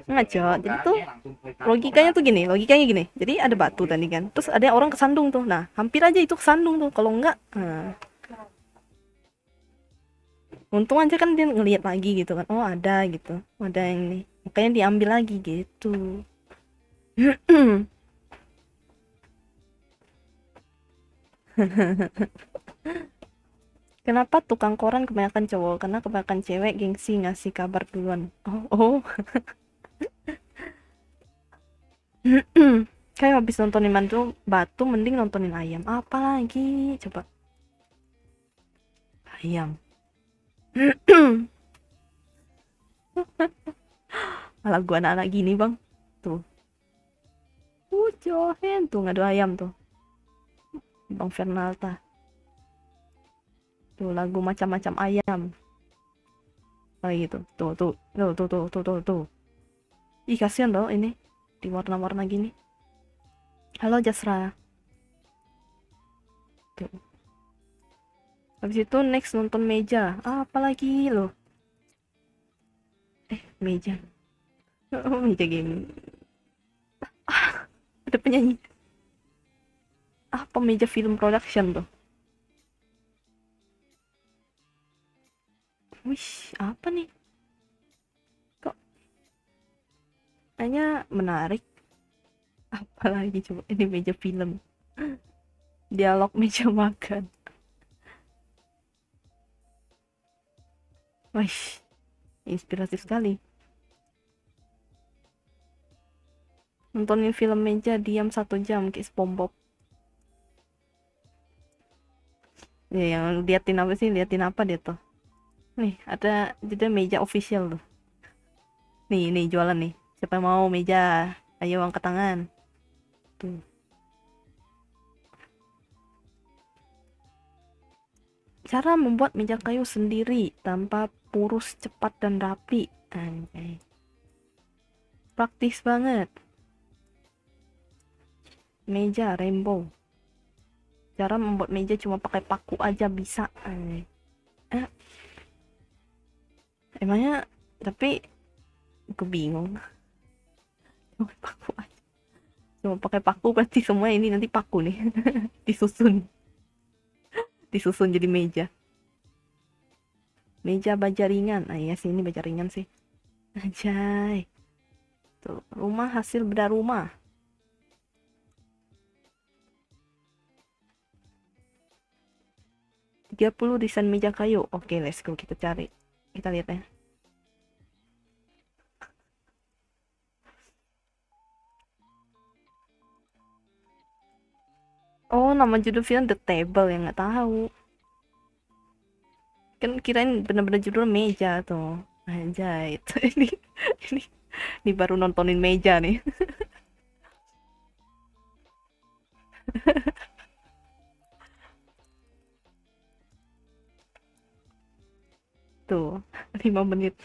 Speaker 2: Ngaco. Jadi tuh logikanya gini. Jadi ada batu tadi kan. Terus ada orang kesandung tuh. Nah, hampir aja itu kesandung tuh. Kalau enggak, untung aja kan dia ngelihat lagi gitu kan. Oh, ada gitu. Ada yang nih. Makanya diambil lagi gitu. Kenapa tukang koran kebanyakan cowok? Karena kebanyakan cewek gengsi ngasih kabar duluan. Oh. Kayak habis nontonin batu mending nontonin ayam. Apa lagi? Coba. Ayam. Malah gua anak-anak gini, Bang. Tuh. Johen tuh ngadu ayam tuh. Bang Fernalta. Tuh lagu macam-macam ayam. Kayak gitu. Tuh. Ih, kasihan loh ini di warna-warna gini. Halo Jasra. Tuh. Habis itu next nonton meja. Apa lagi lo? Meja. Oh, meja gaming. Ada penyanyi. Apa meja film production tuh? Wih, apa nih? Kok kayaknya menarik. Apalagi coba ini meja film. Dialog meja makan. Wih, inspiratif sekali. Nontonin film meja diam 1 jam kayak SpongeBob. Ya, yang liatin apa dia tuh? Nih, ada jeda meja official tuh. Nih jualan nih. Siapa yang mau meja? Ayo angkat tangan. Tuh. Cara membuat meja kayu sendiri tanpa purus, cepat dan rapi. Anjay. Praktis banget. Meja rainbow. Cara membuat meja cuma pakai paku aja bisa. Anjay. Emangnya, tapi gue bingung. Cuma pakai paku berarti semua ini nanti paku nih. disusun jadi meja baja ringan. Iya sih, ini baja ringan sih. Anjay. Tuh, rumah hasil bedah rumah. $30 desain meja kayu. Oke, let's go, kita cari. Kita lihat ya. Oh, nama judul film The Table, yang nggak tahu. Kan kirain bener-bener judul meja tuh. Anjay, itu ini ini baru nontonin meja nih. Tuh, 5 menit.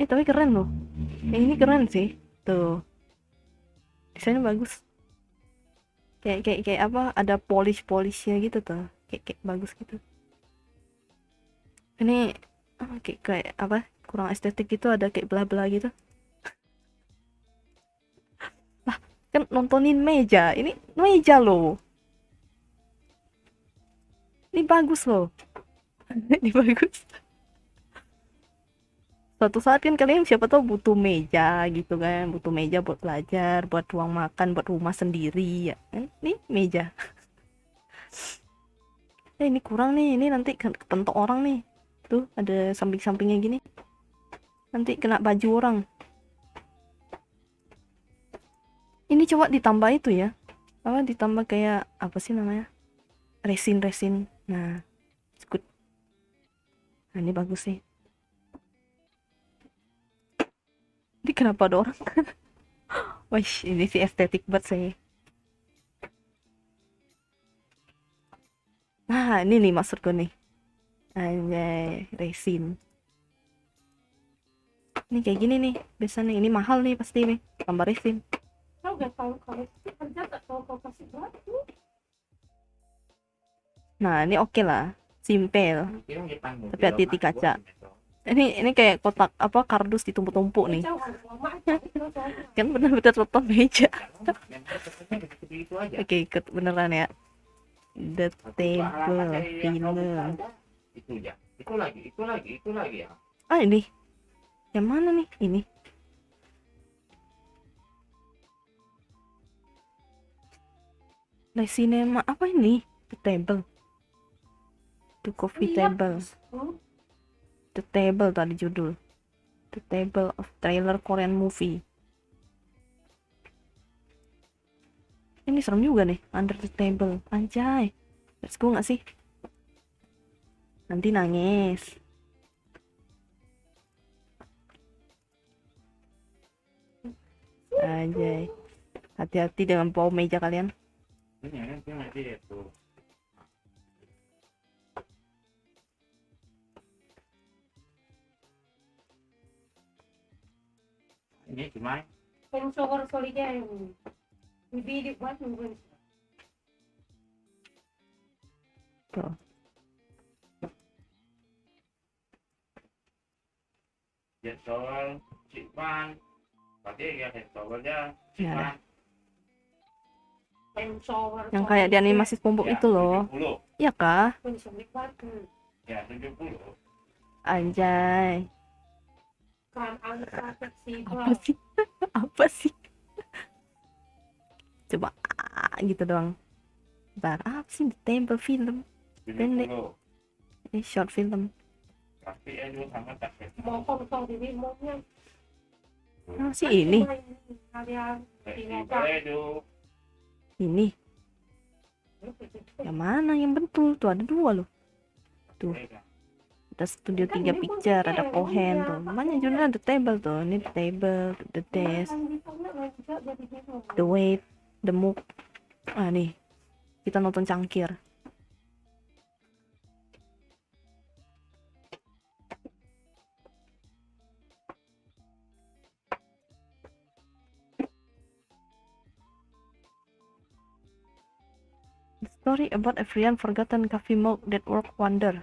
Speaker 2: Tapi keren loh. Yang ini keren sih. Tuh, desainnya bagus. Kayak apa? Ada polishnya gitu tuh. Kayak bagus gitu. Ini kayak apa? Kurang estetik gitu, ada kayak belah-belah gitu. Lah, kan nontonin meja. Ini meja loh. Ini bagus loh. Ini bagus. Suatu saat kan kalian siapa tahu butuh meja gitu kan, butuh meja buat belajar, buat ruang makan, buat rumah sendiri ya. Ini meja. Ini kurang nih, ini nanti kepentok orang nih. Tuh ada samping-sampingnya gini. Nanti kena baju orang. Ini coba ditambah itu ya. Apa ditambah kayak apa sih namanya? Resin. Nah, good. Nah, ini bagus sih. Ini kenapa ada orang? Wah, ini sih estetik banget sih. Nah, ini nih maksudku nih. Anjay, resin. Ini kayak gini nih, biasanya ini mahal nih pasti nih, tambah resin.
Speaker 3: Kau gak tahu kalau itu kerja tak tahu kau kasih batu.
Speaker 2: Nah, ini oke lah, simpel. Tapi hati-hati kaca. Ini kayak kotak apa kardus ditumpuk-tumpuk nih. Kan bener-bener foto meja. Oke, ikut beneran ya. The table film.
Speaker 1: Itu lagi ya.
Speaker 2: Ah, ini. Yang mana nih? Ini. The cinema apa ini? The table. The coffee table. The table tadi judul. The table of trailer Korean movie. Ini serem juga nih, Under the Table. Anjay. Let's go gak sih? Nanti nangis. Anjay. Hati-hati dengan bau meja kalian.
Speaker 1: Ini cuma
Speaker 3: Pensokor solidnya bibili buat nungguin.
Speaker 2: Tuh.
Speaker 1: jadwal Cikman pakai ya jadwalnya
Speaker 2: Ya.
Speaker 3: Pensokor
Speaker 2: Yang kayak di animasi SpongeBob itu loh.
Speaker 1: 70.
Speaker 2: Iya kah?
Speaker 3: Pensokor batu.
Speaker 1: Ya 70.
Speaker 2: Anjay.
Speaker 3: Kan angka fleksibel.
Speaker 2: Apa sih? Apa sih? Coba gitu doang. Bentar, apa sih? The Table film. Pendek.
Speaker 1: 70.
Speaker 2: Ini short film.
Speaker 1: Tapi itu sama tak
Speaker 3: Mau konsol di remote-nya.
Speaker 2: Ah, sih ini.
Speaker 3: Kalian
Speaker 1: itu
Speaker 2: Ini. Yang mana yang betul? Tuh ada dua loh. Tuh. Ada Studio 3 Picture, ada Cohen tuh. Banyak judulnya The Table tuh. Ini The Table, The Desk, The Weight, The Move. Ah nih. Kita nonton cangkir. The story about a free and forgotten coffee mug that worked wonder.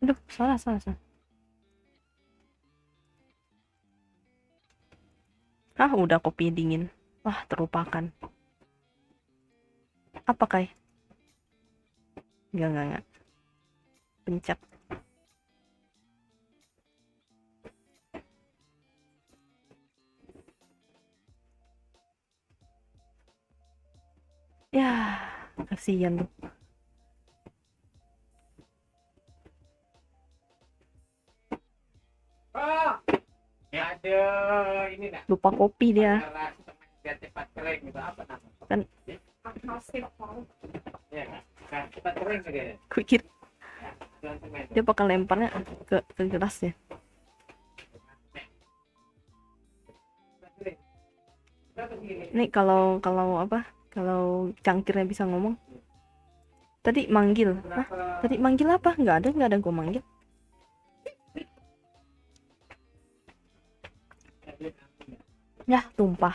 Speaker 2: Aduh, salah. Ah, udah kopi dingin. Wah, terlupakan. Apa Kai? Enggak. Pencet. Ya, kasihan tuh.
Speaker 1: dia ini nak.
Speaker 2: Lupa kopi dia.
Speaker 1: Relasi teman dia cepat kering gitu apa namanya?
Speaker 2: Kan
Speaker 3: Nasib mau.
Speaker 1: Ya kan cepat kering dia.
Speaker 2: pikir
Speaker 1: Teman-teman.
Speaker 2: dia bakal lemparnya ke gelasnya. Nih kalau apa? Kalau cangkirnya bisa ngomong. Tadi manggil. Hah? Tadi manggil apa? Nggak ada gua manggil. Yah, tumpah.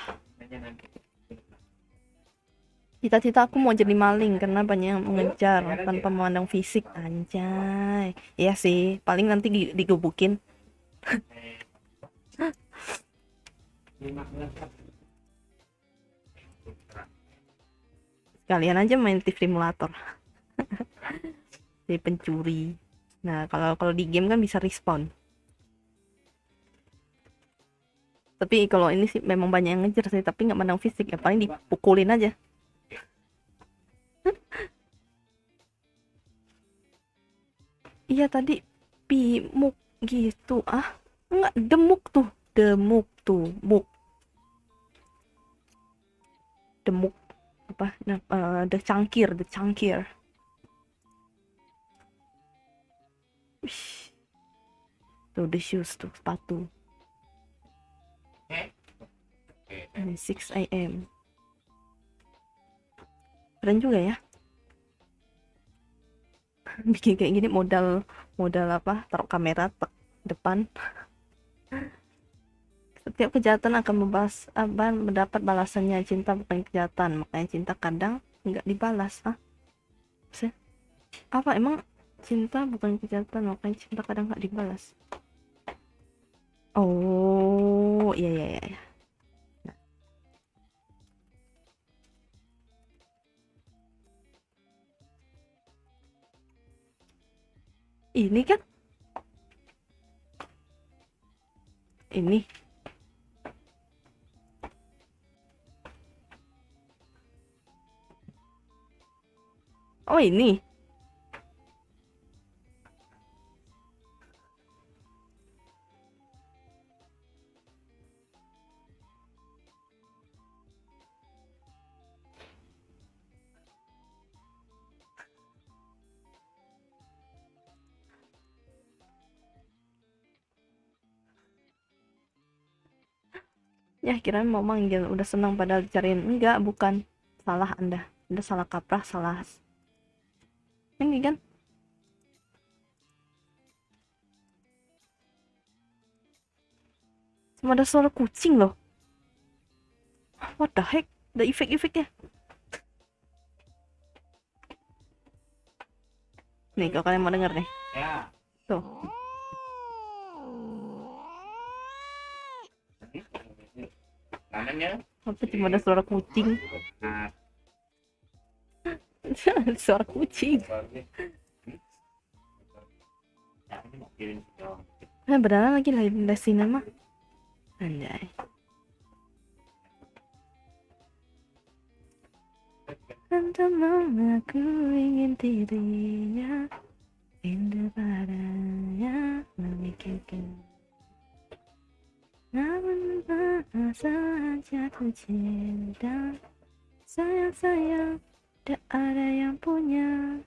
Speaker 2: Cita-cita aku mau jadi maling karena banyak yang mengejar tanpa memandang fisik. Anjay. Iya sih, paling nanti digebukin. Kalian aja main thief simulator. Jadi pencuri. Nah, kalau di game kan bisa respawn. Tapi kalau ini sih memang banyak yang ngejar sih, tapi nggak mandang fisik ya, paling dipukulin aja. Iya tadi pimuk gitu enggak demuk tuh demuk apa nah, the cangkir Wih. Tuh the shoes tuh sepatu 6 AM keren juga ya. Bikin kayak gini modal apa taruh kamera depan. Setiap kejahatan akan mendapat balasannya. Cinta bukan kejahatan, makanya cinta kadang nggak dibalas. Apa emang cinta bukan kejahatan, makanya cinta kadang nggak dibalas? Oh iya. Ini kan ini oh ini ya kirain mau manggil udah senang padahal dicariin. Enggak, bukan, salah anda salah kaprah, salah ini kan. Cuma ada suara kucing loh. What the heck, ada efek-efeknya nih kalau kalian mau denger nih
Speaker 1: Ya.
Speaker 2: tuh.
Speaker 1: Namanya
Speaker 2: Apa cuma ada suara kucing?
Speaker 1: nah,
Speaker 2: Suara kucing.
Speaker 1: ya, ini mau kirim dong.
Speaker 2: Beneran lagi live cinema. Anjay. Untuk aku ingin dirinya, indah padanya memikirkan. Namun bahasa jatuh cinta, sayang, tak ada yang punya.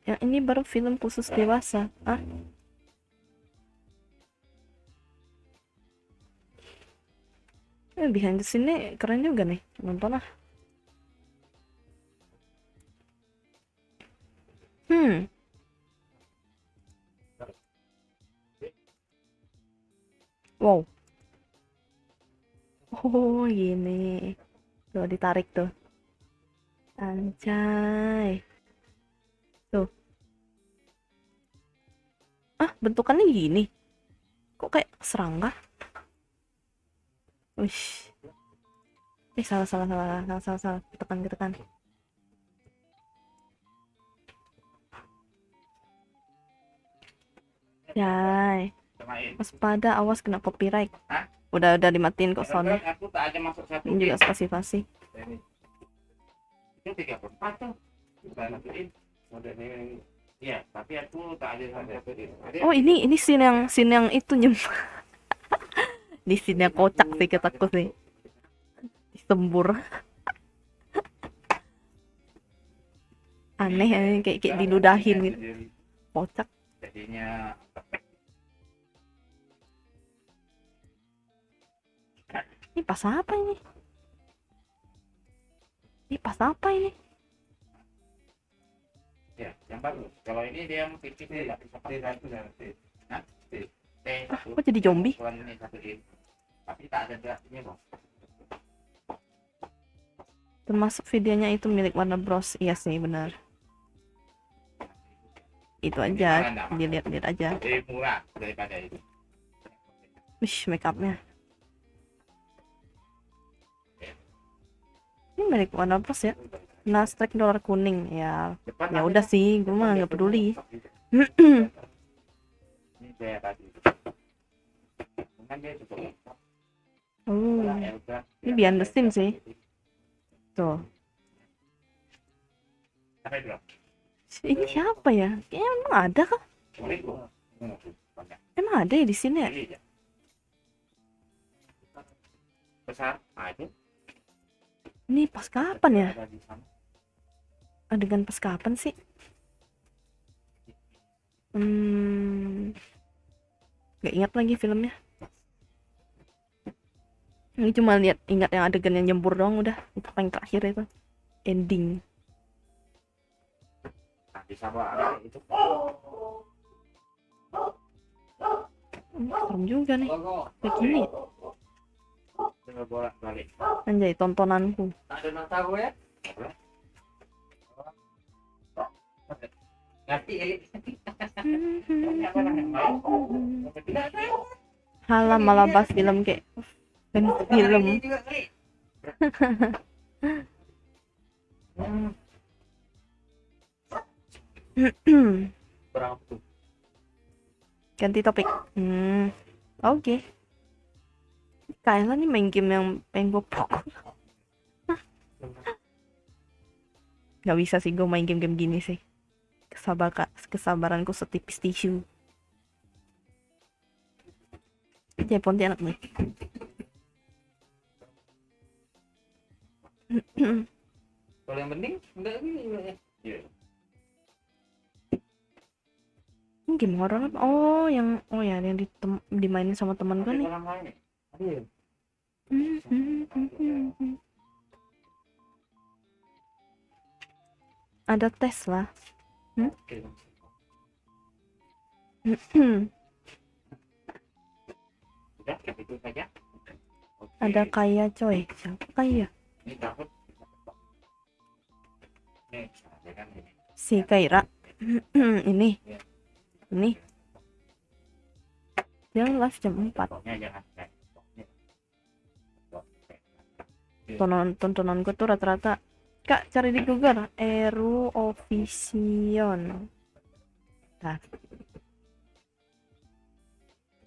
Speaker 2: Yang ini baru film khusus dewasa. Behind the scene keren juga nih, nonton lah. Wow. Oh gini. Tuh ditarik tuh. Anjay. Tuh. Bentukannya gini. Kok kayak serangga? Wih. Salah. Tekan. Yay. Waspada, awas kena copyright. Udah dimatiin kok soundnya.
Speaker 1: Aku tak ada masuk satu.
Speaker 2: Ini juga spasi.
Speaker 1: Itu 34 tuh. Bukan masukin. Modelnya iya, tapi aku tak ada satu.
Speaker 2: Oh, ini scene yang itu Di sini kocak sih kataku sih. Disembur. Aneh kayak diludahin gitu. Kocak.
Speaker 1: Jadinya
Speaker 2: Ini pas apa ini? Ini pas apa ini?
Speaker 1: ya yang bagus. Kalau ini dia yang tipis tidak bisa pakai itu nanti. Nah,
Speaker 2: Kok jadi zombie?
Speaker 1: ini satu ini. Tapi tak ada geraknya loh.
Speaker 2: Termasuk videonya itu milik Warner Bros. Iya sih benar. Itu aja, dilihat-lihat aja.
Speaker 1: Lebih murah daripada itu.
Speaker 2: Wish, make upnya. Ini milik Warner Bros ya. Nasdaq dolar kuning ya. Ya udah sih, gue mah nggak peduli.
Speaker 1: Ini saya tadi. Mungkin dia cukup.
Speaker 2: Oh, ini behind the scene sih. Tuh.
Speaker 1: Sampai belum?
Speaker 2: Ini siapa ya? Kayaknya emang ada kah?
Speaker 1: Banyak.
Speaker 2: Emang ada ya di sini ya?
Speaker 1: Ini aja. Besar aja.
Speaker 2: Ini pas kapan ya?
Speaker 1: Ada di sana.
Speaker 2: Adegan pas kapan sih? Gak ingat lagi filmnya. Ini cuma ingat yang adegan yang nyembur doang udah. Itu paling terakhir itu. Ending.
Speaker 1: Nah, bisa bawa itu.
Speaker 2: Serem juga nih. Kayak gini.
Speaker 1: Coba bolak balik.
Speaker 2: Anjay, tontonanku.
Speaker 1: Ada nota gue ya? Ngerti
Speaker 2: Halah malah bahas film kayak film.
Speaker 1: Berapa tuh?
Speaker 2: Ganti topik. Oke. Kayaknya nih main game yang pengen gue pukul. Gak bisa sih gue main game-game gini sih. Kesabaranku setipis tisu. Jadi Pontianak nih.
Speaker 1: Kalau yang penting enggak gini ya. Iya.
Speaker 2: Ini game horor apa? Oh ya yang dimainin sama teman gue nih.
Speaker 1: Orang lain. Iya.
Speaker 2: Ada tes lah.
Speaker 1: Oke. Udah, itu saja. Oke.
Speaker 2: Ada kaya coy. Siapa kaya?
Speaker 1: Ini takut. Nih, ada kan ini.
Speaker 2: Si Kaira. Ini. Dia live jam 4.
Speaker 1: Pokoknya jangan kayak
Speaker 2: Tontonan gue tuh rata-rata. Kak, cari di Google Eurovision. Nah.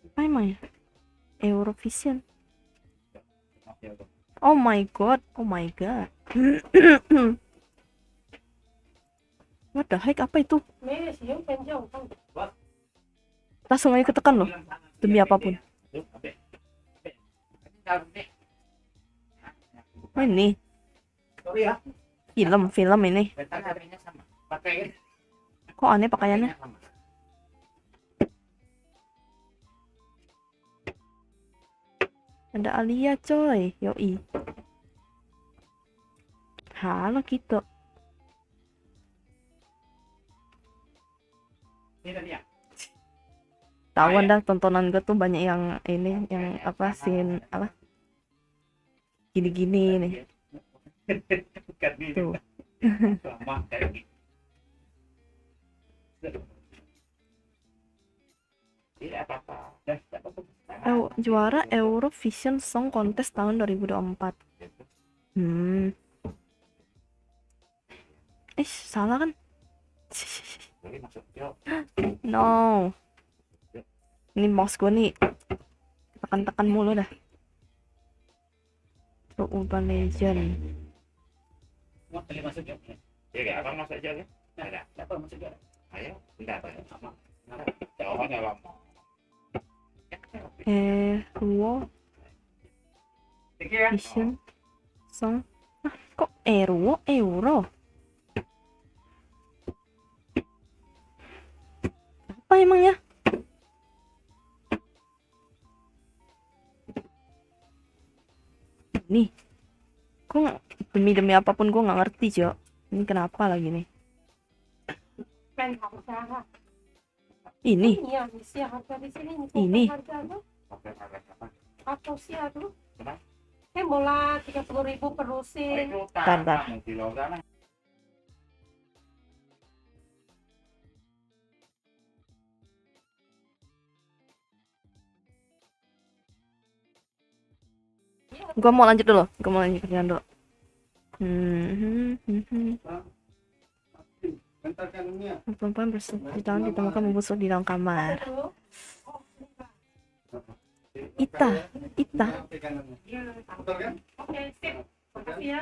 Speaker 2: Apa emang ya? Eurovision. Oh my god. What the heck, apa itu? Langsung aja ketekan loh. Demi apapun. Oh ini.
Speaker 1: Sorry ya.
Speaker 2: Film ini.
Speaker 1: Harganya sama. Pakai
Speaker 2: Kok aneh pakaiannya?
Speaker 1: sama.
Speaker 2: Ada Alia coy. Yoi. Halo gitu.
Speaker 1: Ini tadi ya.
Speaker 2: Tahuan dah tontonan gue tuh banyak yang ini, yang apa scene apa? Gini-gini nih.
Speaker 1: Bukan ini.
Speaker 2: Tuh.
Speaker 1: Lama kayak gitu. Tidak apa-apa.
Speaker 2: Juara Eurovision Song Contest tahun 2024. Salah kan?
Speaker 1: Jadi masuk yuk.
Speaker 2: No. Ini mouse gue nih. Tekan-tekan mulu dah. Pro Urban Legend.
Speaker 1: Mau pilih masuk yuk. Ya kayak abang masuk aja ya. Ada. Apa masuk yuk? Ayo. Enggak apa ya. Sama. Jawabannya lama. Sekian.
Speaker 2: Vision Song. Ah, kok euro? Apa emangnya? Nih, kok demi apapun gue nggak ngerti, Jo. Ini kenapa lagi nih?
Speaker 3: Plan harga.
Speaker 2: Ini,
Speaker 3: Iya, isi harga di sini.
Speaker 2: Ini.
Speaker 3: Harga tuh.
Speaker 1: Oke, apa?
Speaker 3: Atau sih aduh.
Speaker 1: Kenapa?
Speaker 3: Bola 30.000 per
Speaker 1: Oh,
Speaker 3: lusin.
Speaker 1: itu
Speaker 2: Tar.
Speaker 1: tanah di Logana.
Speaker 2: gue mau lanjut kerjaan dulu. Perempuan bersuci tangan ditemukan membusuk di dalam kamar.
Speaker 3: Aduh.
Speaker 2: Ita.
Speaker 3: Iya. Oke, sip. Makasih ya.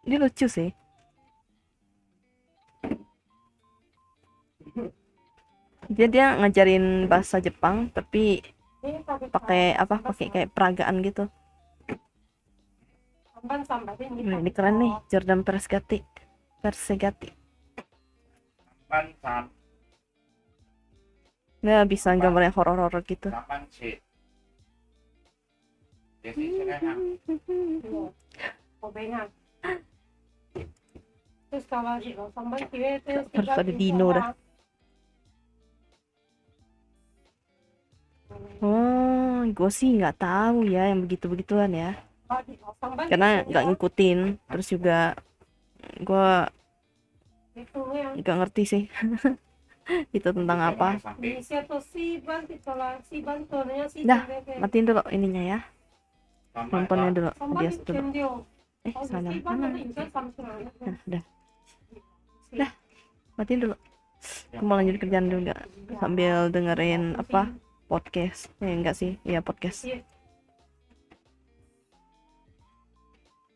Speaker 2: Ini lucu sih. Dia ngajarin bahasa Jepang tapi
Speaker 3: Ini
Speaker 2: pakai kayak peragaan gitu.
Speaker 3: Samban ini.
Speaker 2: Ini keren nih, Jordan Persegati.
Speaker 1: Sampan
Speaker 2: Nah, bisa gambarnya horor-horor gitu.
Speaker 1: sampan sih. Jadi sekarang
Speaker 3: Kobengan. Terus kalau samban kiwe terus
Speaker 2: Harus ada dino dah. Oh, gue sih nggak tahu ya yang begitu-begituan ya. Karena nggak ngikutin. Terus juga gue nggak ngerti sih. Itu tentang apa. Dah, matiin dulu ininya ya. Nontonnya dulu. Dia dulu. Salam. Nah, dah. Matiin dulu. Aku mau lanjut kerjaan dulu nggak? Sambil dengerin apa? Podcast. Enggak sih. Iya, podcast.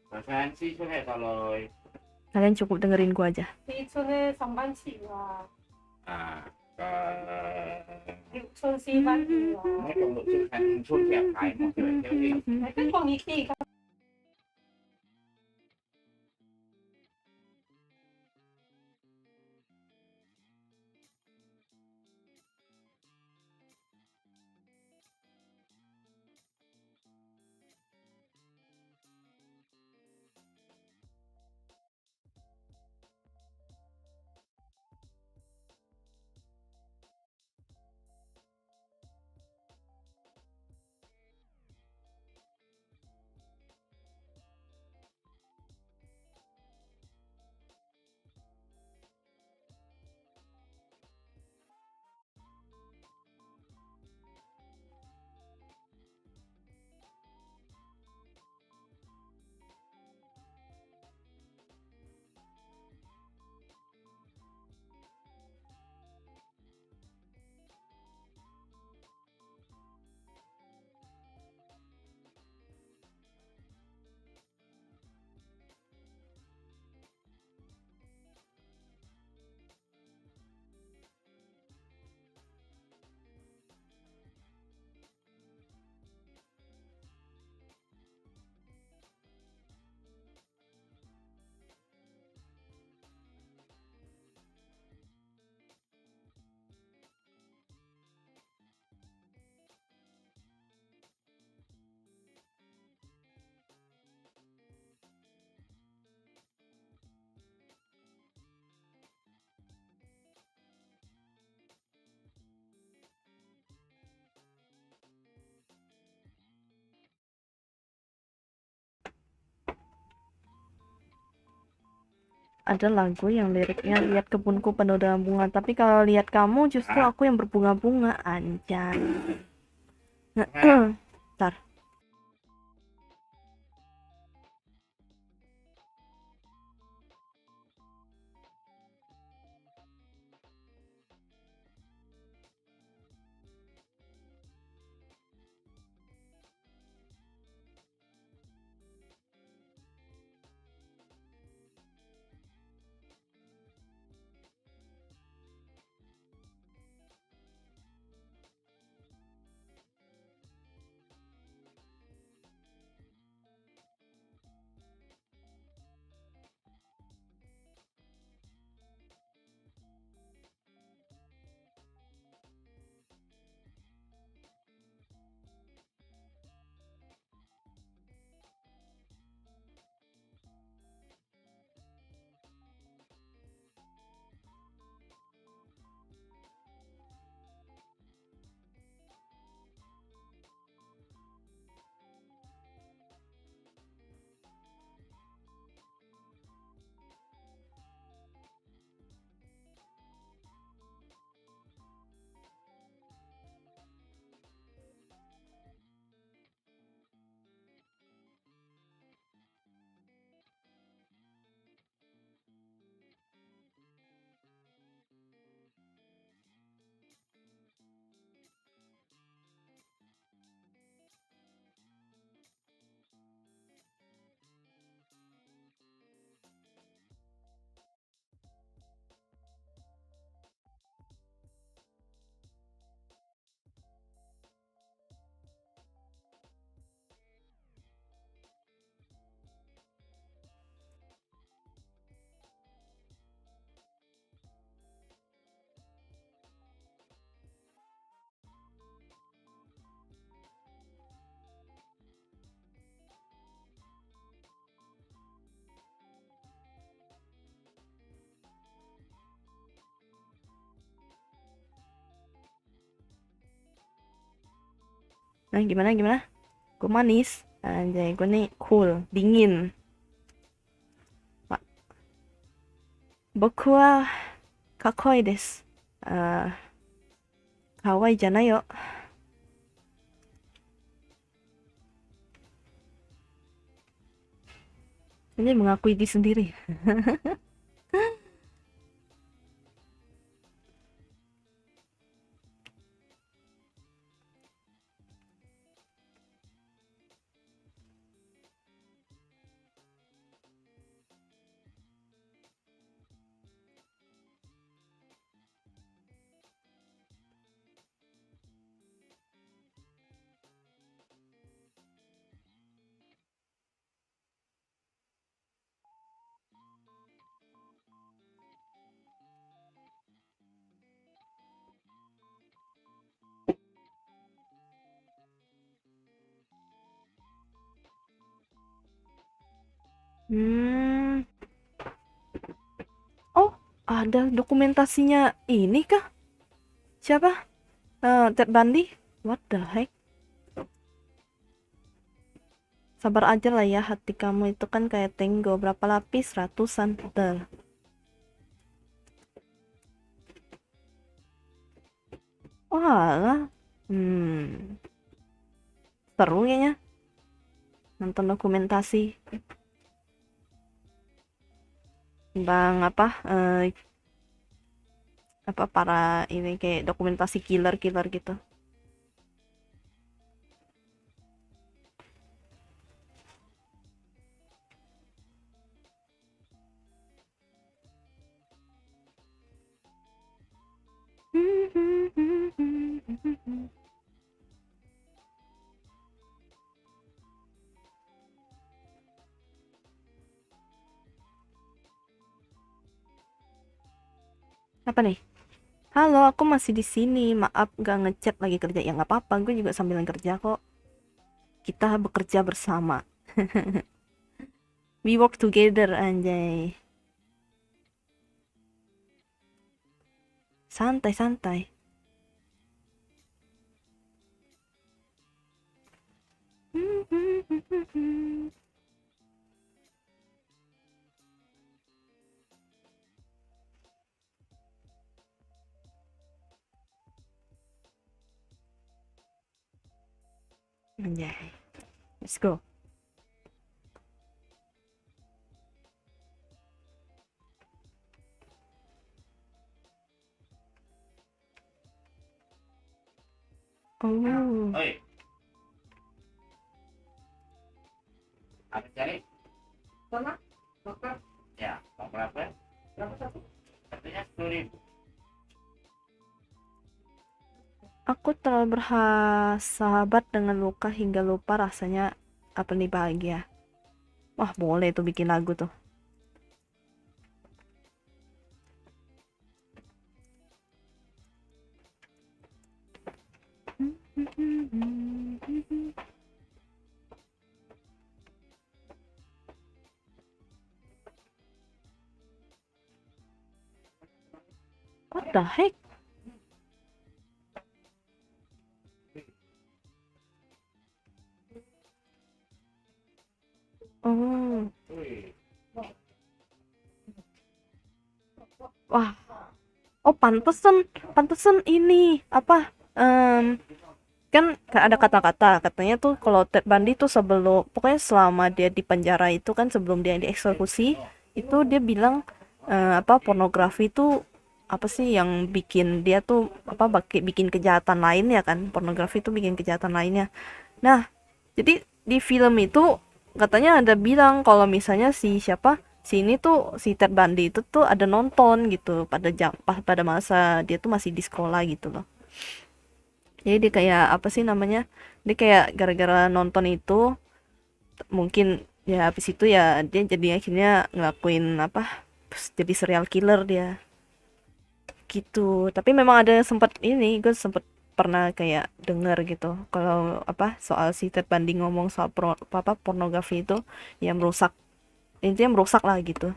Speaker 1: referensi sudah kalau
Speaker 2: Kalian cukup dengerin gua aja.
Speaker 1: nah
Speaker 3: Iya.
Speaker 1: nói chung là thực hành suốt đẹp phải một người theo đi
Speaker 3: Cái con nhị tỷ
Speaker 2: Ada lagu yang liriknya lihat kebunku penuh dengan bunga, tapi kalau lihat kamu justru aku yang berbunga-bunga, anjay. Ntar. Nah, gimana? Gue manis. Anjay, gue nih cool, dingin. Pak, boku wa kakoi desu. Kawaii janai yo. Ini mengakui diri sendiri. Hmm. Oh, ada dokumentasinya ini kah? Siapa? Ted Bundy? What the heck? Sabar aja lah ya, hati kamu itu kan kayak tenggo, berapa lapis? Ratusan. Tuh. Walah. Seru kayaknya nonton dokumentasi tentang apa para ini kayak dokumentasi killer gitu. Apa nih? Halo, aku masih di sini. Maaf gak ngechat lagi kerja. Ya nggak apa-apa, gue juga sambil kerja kok. Kita bekerja bersama. We work together, anjay. Santai. Anjay. Let's go. Oh.
Speaker 1: Oi, apa cari?
Speaker 3: Sama? Dokter?
Speaker 1: Ya, mau berapa?
Speaker 3: Berapa satu?
Speaker 1: Katanya 10.000.
Speaker 2: Aku terlalu bersahabat dengan luka hingga lupa rasanya apa nih bahagia. Wah, boleh tuh bikin lagu tuh. What the heck? Oh.
Speaker 1: Wih,
Speaker 2: Wah. Oh, pantesan ini apa? Kan ada kata-kata katanya tuh kalau Ted Bundy tuh sebelum pokoknya selama dia di penjara itu kan sebelum dia dieksekusi itu dia bilang apa pornografi itu apa sih yang bikin dia tuh apa bikin kejahatan lainnya kan, pornografi itu bikin kejahatan lainnya. Nah, jadi di film itu katanya ada bilang kalau misalnya si ini tuh si Ted Bundy itu tuh ada nonton gitu pada masa dia tuh masih di sekolah gitu loh. Jadi dia kayak apa sih namanya? Dia kayak gara-gara nonton itu mungkin ya habis itu ya dia jadi akhirnya ngelakuin apa? Jadi serial killer dia gitu. Tapi memang ada sempat ini gue sempet pernah kayak denger gitu kalau apa soal si Ted Bundy ngomong soal pornografi itu yang merusak intinya merusak lah gitu.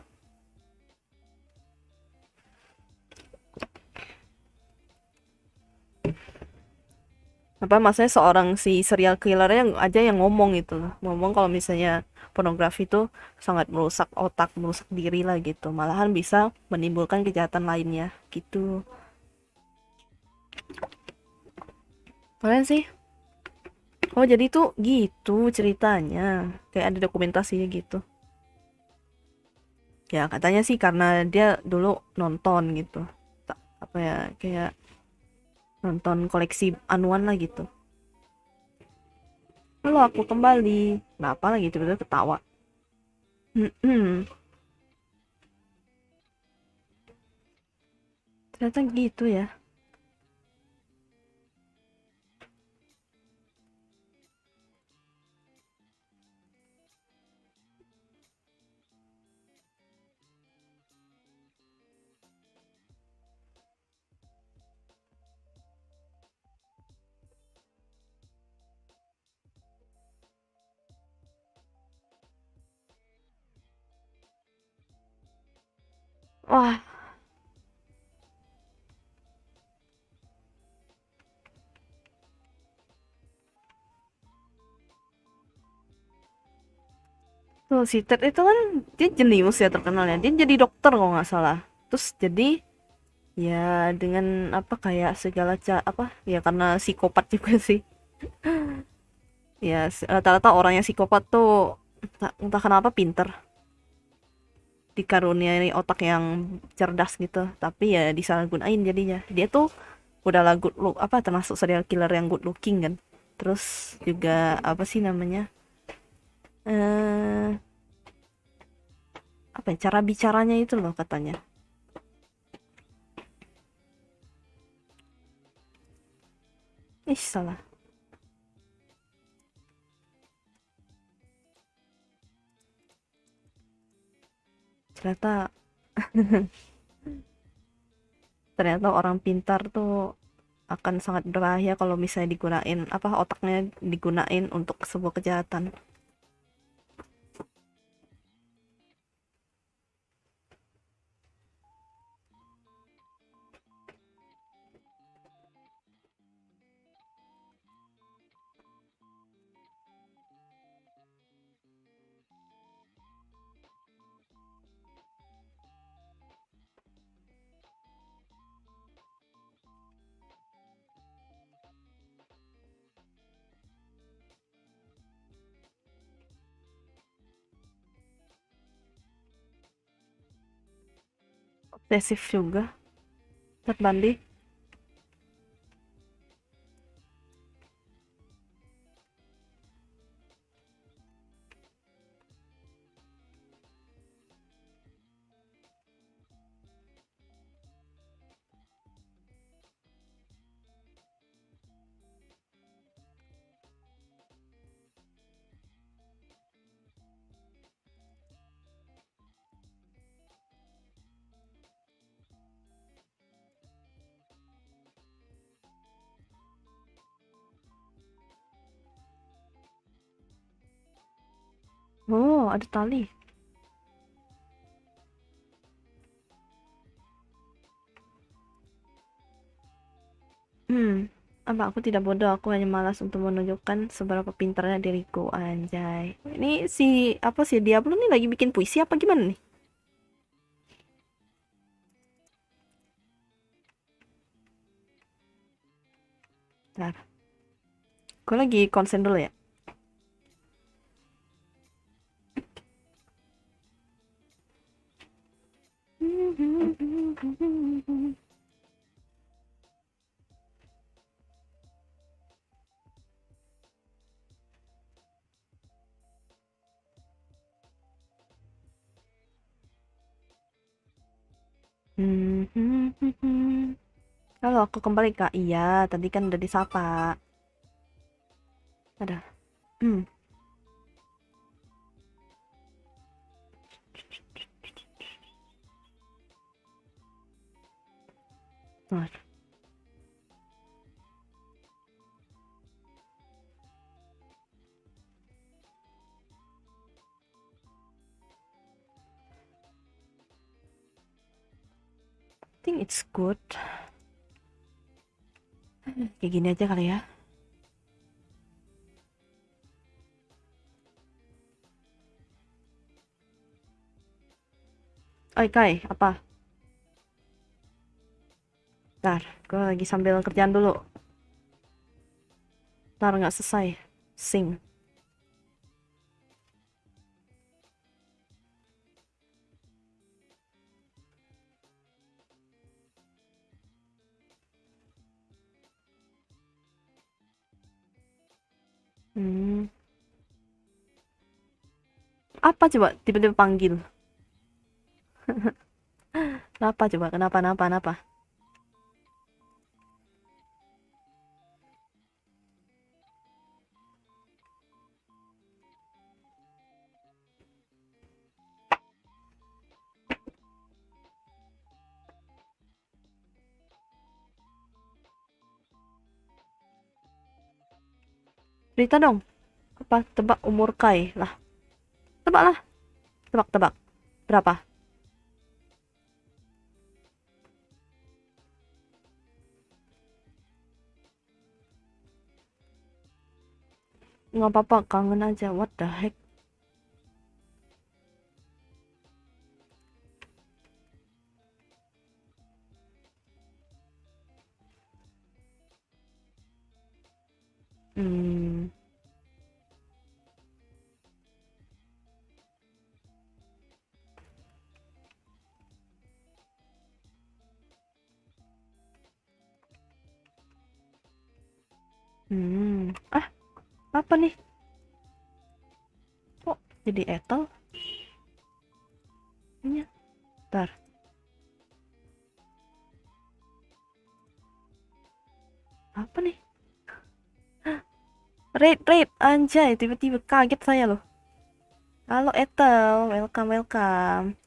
Speaker 2: Apa maksudnya seorang si serial killernya aja yang ngomong gitu loh. Ngomong kalau misalnya pornografi itu sangat merusak otak, merusak diri lah gitu. Malahan bisa menimbulkan kejahatan lainnya gitu. Kalian sih? Oh jadi tuh gitu ceritanya. Kayak ada dokumentasinya gitu. Ya katanya sih karena dia dulu nonton gitu. Apa ya, kayak nonton koleksi anuan lah gitu. Lalu aku kembali. Kenapa lagi tiba-tiba ketawa? Ternyata gitu ya. Wah, tuh si Ted itu kan dia jenius ya terkenalnya. Dia jadi dokter kalau nggak salah. Terus jadi ya dengan apa kayak segala apa ya karena psikopat juga sih. Ya rata-rata orang yang psikopat tuh entah kenapa pinter, dikaruniai otak yang cerdas gitu. Tapi ya disalahgunain jadinya. Dia tuh udahlah good look apa termasuk serial killer yang good looking kan. Terus juga apa sih namanya? Eh apa ya, cara bicaranya itu loh katanya. Ih, salah. Ternyata ternyata orang pintar tuh akan sangat berbahaya kalau misalnya digunain apa otaknya digunain untuk sebuah kejahatan. Obsesif juga. Ted Bundy. Oh, ada tali. Hmm, apa aku tidak bodoh, aku hanya malas untuk menunjukkan seberapa pintarnya diriku, anjay. Ini si apa sih Diablo nih lagi bikin puisi apa gimana nih? Bentar, gue lagi konsen dulu ya. Halo, aku kembali Kak. Iya, tadi kan udah disapa. Ada. Hmm. Bentar. Think it's good. Kayak gini aja kali ya. Oi Kai, apa? Ntar, gue lagi sambil kerjaan dulu. Ntar nggak selesai. Sing. Hmm. Apa coba tiba-tiba panggil? Kenapa coba? Kenapa? Kenapa? Kenapa? Cerita dong. Apa? Tebak umur Kai lah. Tebak lah. Tebak-tebak. Berapa? Nggak apa-apa, kangen aja. What the heck? Hmm. Hmm. Ah, apa nih? Kok jadi Ethel? Ini. Ntar. Apa nih? Raid, anjay, tiba-tiba kaget saya loh. Halo Ethel, welcome.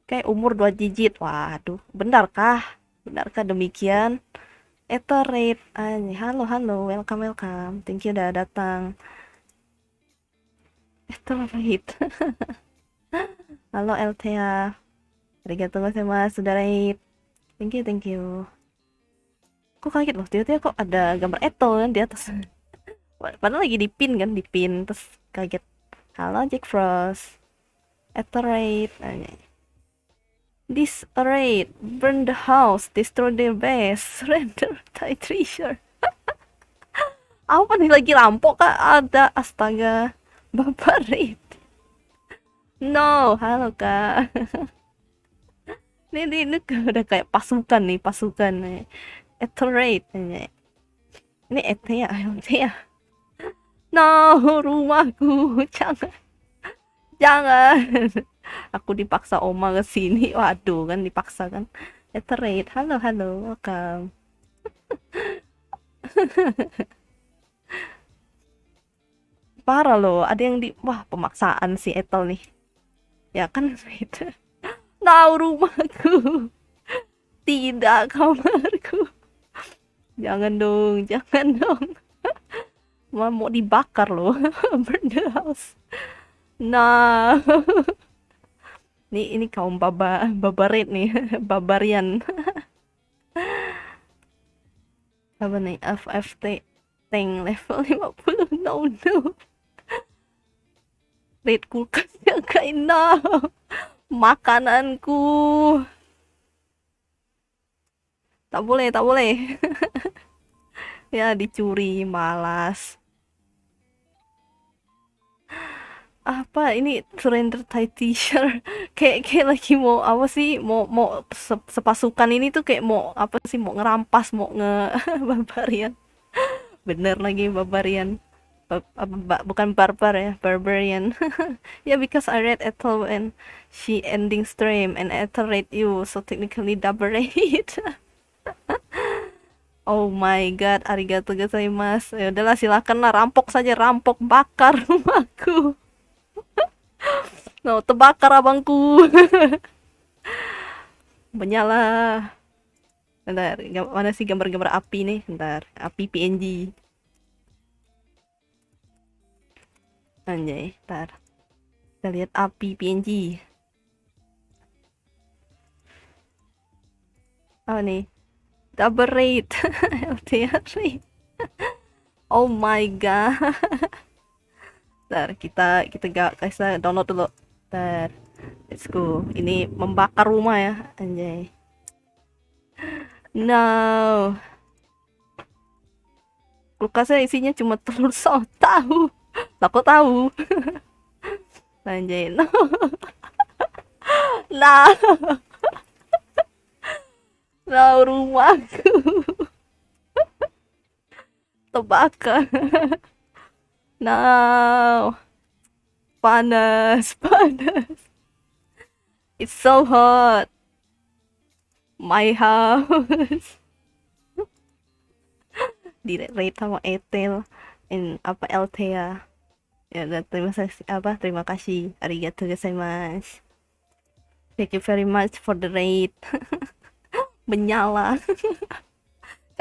Speaker 2: Kayak umur 2 digit. Waduh, benarkah? Benarkah demikian? Ethel Raid, anjay, halo, welcome. Thank you udah datang. Ethel Raid. Halo Althea. Arigatou gozaimasu, sudah Raid. Thank you. Kok kaget loh, tiba-tiba kok ada gambar Ethel kan di atas. Padahal lagi dipin kan, dipin. Terus kaget. Halo Jack Frost. Ethel. This raid, burn the house, destroy their base, surrender Thai treasure. Apa nih lagi rampok kak? Ada, astaga. Bapak raid. No, halo kak. Ini udah kayak pasukan nih, pasukan nih. Ethel raid. Ini Ethel. No, rumahku. Jangan. Aku dipaksa oma ke sini. Waduh, kan dipaksa kan. Etherate. Halo, welcome. Parah loh, ada yang di wah, pemaksaan si Ethel nih. Ya kan itu. Tahu rumahku. Tidak kamarku. Jangan dong. Mau dibakar loh. Burn the house. Nah. Ini kaum babarit nih, barbarian. Apa nih? FFT tank level 50. No. Raid kulkas yang kaina. Makananku. Tak boleh. Ya dicuri, malas. Apa ini surrender Thai teacher kayak lagi mau apa sih mau sepasukan ini tuh kayak mau apa sih mau ngerampas mau barbarian. Bener lagi barbarian. Bukan barbar ya, barbarian. Yeah, because I read Ethel and she ending stream and Ethel read you, so technically double rate. Oh my god, arigatou gozaimasu. Ya udahlah, silakan lah, rampok saja, rampok, bakar rumahku. No, terbakar abangku. Menyala. Bentar, mana sih gambar-gambar api nih? Bentar, api PNG. Anjay, bentar. Kita lihat api PNG. Apa nih? Double rate. LTR rate. Oh my god. Bentar, kita gak kasih download dulu. Bentar. Let's go. Ini membakar rumah ya, anjay. No. Kulkasnya isinya cuma telur sama tahu. Lah kok tahu? Anjay, no. Nah. Nah, rumahku terbakar. No. Panas, panas. It's so hot. My house. Di rate sama Etel in apa Altea. Ya, dan terima kasih. Arigatou gozaimasu. Thank you very much for the rate. Menyala.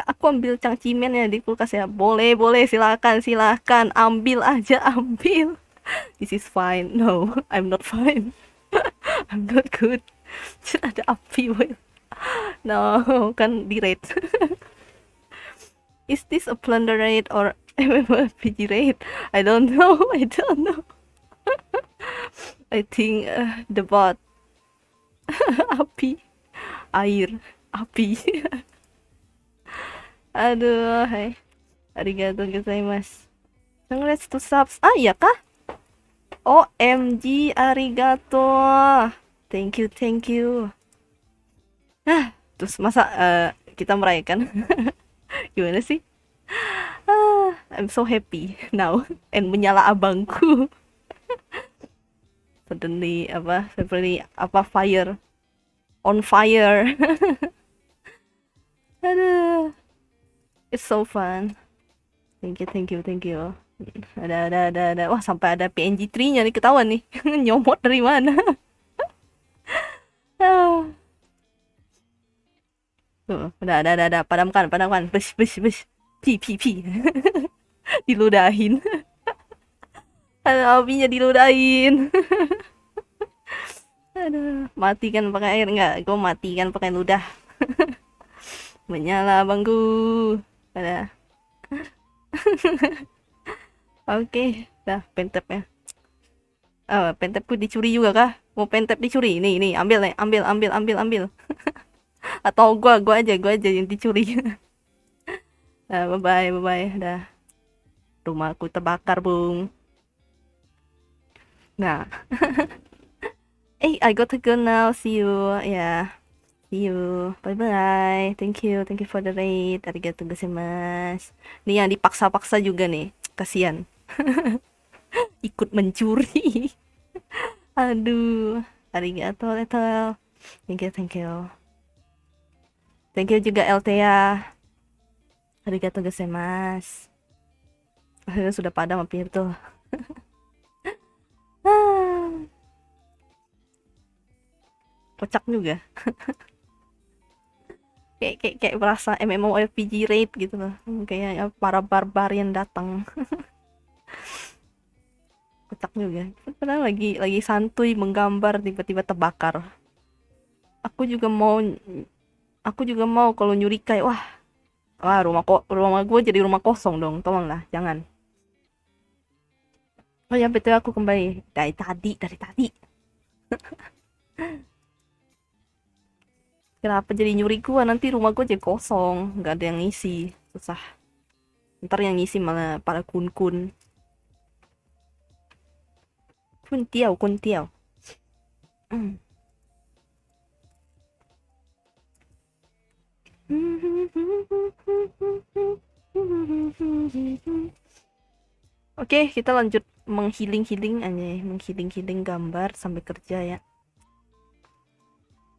Speaker 2: Aku ambil cangcimen ya di kulkas ya. Boleh, boleh, silakan, ambil aja, ambil. This is fine. No, I'm not fine. I'm not good. Ada api, boy. No, kan di rate. Is this a plunder raid or MMORPG raid? I don't know. I think the bot. Api, air, api. Aduh, hai. Arigatou gozaimasu. Congrats to subs. Ah, iya kah? OMG, arigato. Thank you. Terus masa kita merayakan? Gimana sih? I'm so happy now. And menyala abangku. Suddenly fire. On fire. Aduh. It's so fun. Thank you. Ada. Wah, sampai ada PNG tree-nya nih, ketahuan nih. Nyomot dari mana? Tuh, ada. Padamkan. Bes. Pi. Diludahin. Ada apinya diludahin. Aduh, matikan pakai air enggak? Gue matikan pakai ludah. Menyala bangku. Ada. Oke, dah pentapnya. Oh, pentapku dicuri juga kah? Mau pentap dicuri? Nih, ambil nih, ambil. Atau gua aja yang dicuri. Nah, bye bye. Dah. Rumahku terbakar, Bung. Nah. I got to go now. See you. Yeah. See you. Bye bye. Thank you for the raid. Arigatou gozaimasu. Nih yang dipaksa-paksa juga nih. Kasihan. Ikut mencuri. Aduh. Arigatou, Letel. Thank you. Thank you juga Altea. Arigatou gozaimasu. Akhirnya sudah padam apinya tuh. Kocak juga. kayak merasa MMORPG raid gitu loh. Kayak para barbarian datang. Kocak juga. Padahal lagi santuy menggambar tiba-tiba terbakar. Aku juga mau kalau nyuri kayak wah rumah gue jadi rumah kosong dong. Tolonglah, jangan. Oh ya, betul, aku kembali dari tadi. Kenapa jadi nyuri gua? Nanti rumah gua jadi kosong, nggak ada yang ngisi, susah. Ntar yang ngisi malah para kun. Kuntiau. Oke, kita lanjut menghealing gambar sampai kerja ya.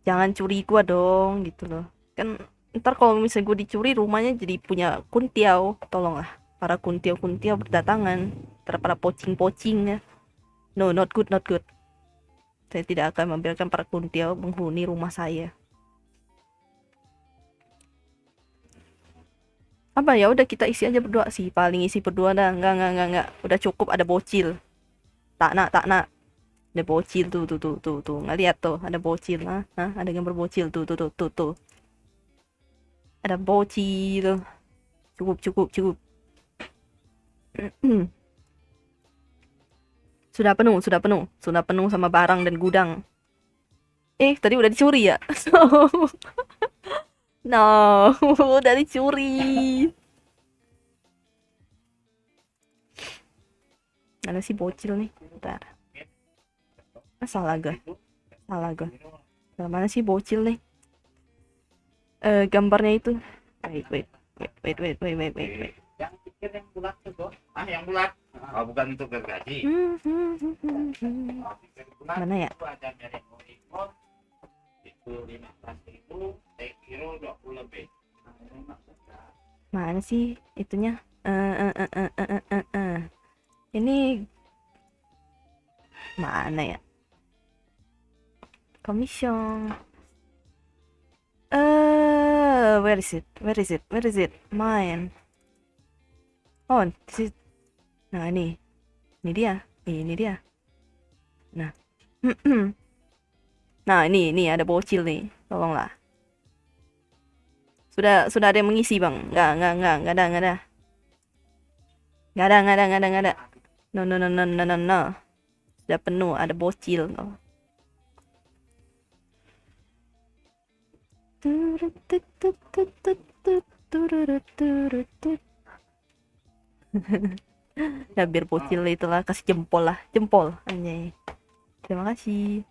Speaker 2: Jangan curi gua dong, gitu loh. Kan ntar kalau misalnya gue dicuri, rumahnya jadi punya kuntiau. Tolonglah, para kuntiau berdatangan. Para pocing ya. No, not good. Saya tidak akan membiarkan para kuntiau menghuni rumah saya. Apa ya, udah kita isi aja berdua sih, paling isi berdua dah. Enggak, udah cukup, ada bocil. Tak nak. Ada bocil tuh. Nggak lihat tuh, ada bocil. Ada gambar bocil tuh. Ada bocil. Cukup. Sudah penuh sama barang dan gudang. Tadi udah dicuri ya? No, udah dicuri. Mana sih bocil nih? Bentar. Salah gue. Mana sih bocil nih? Gambarnya itu. Wait.
Speaker 1: Yang pikir yang bulat tuh kok. Yang bulat. Oh, bukan itu gergaji.
Speaker 2: Mana ya?
Speaker 1: Itu ada merek Oricon. Itu 15.000, kilo 20 lebih.
Speaker 2: Mana sih itunya? Ini mana ya? Commission. Where is it? Mine. Oh, this is. Nah, ini dia. Nah. Nah, ini ada bocil nih. Tolonglah. Sudah ada yang mengisi, Bang? Enggak ada. Enggak ada. No. Sudah penuh, ada bocil. Nah, biar bocil itulah, kasih jempol anjay. Terima kasih.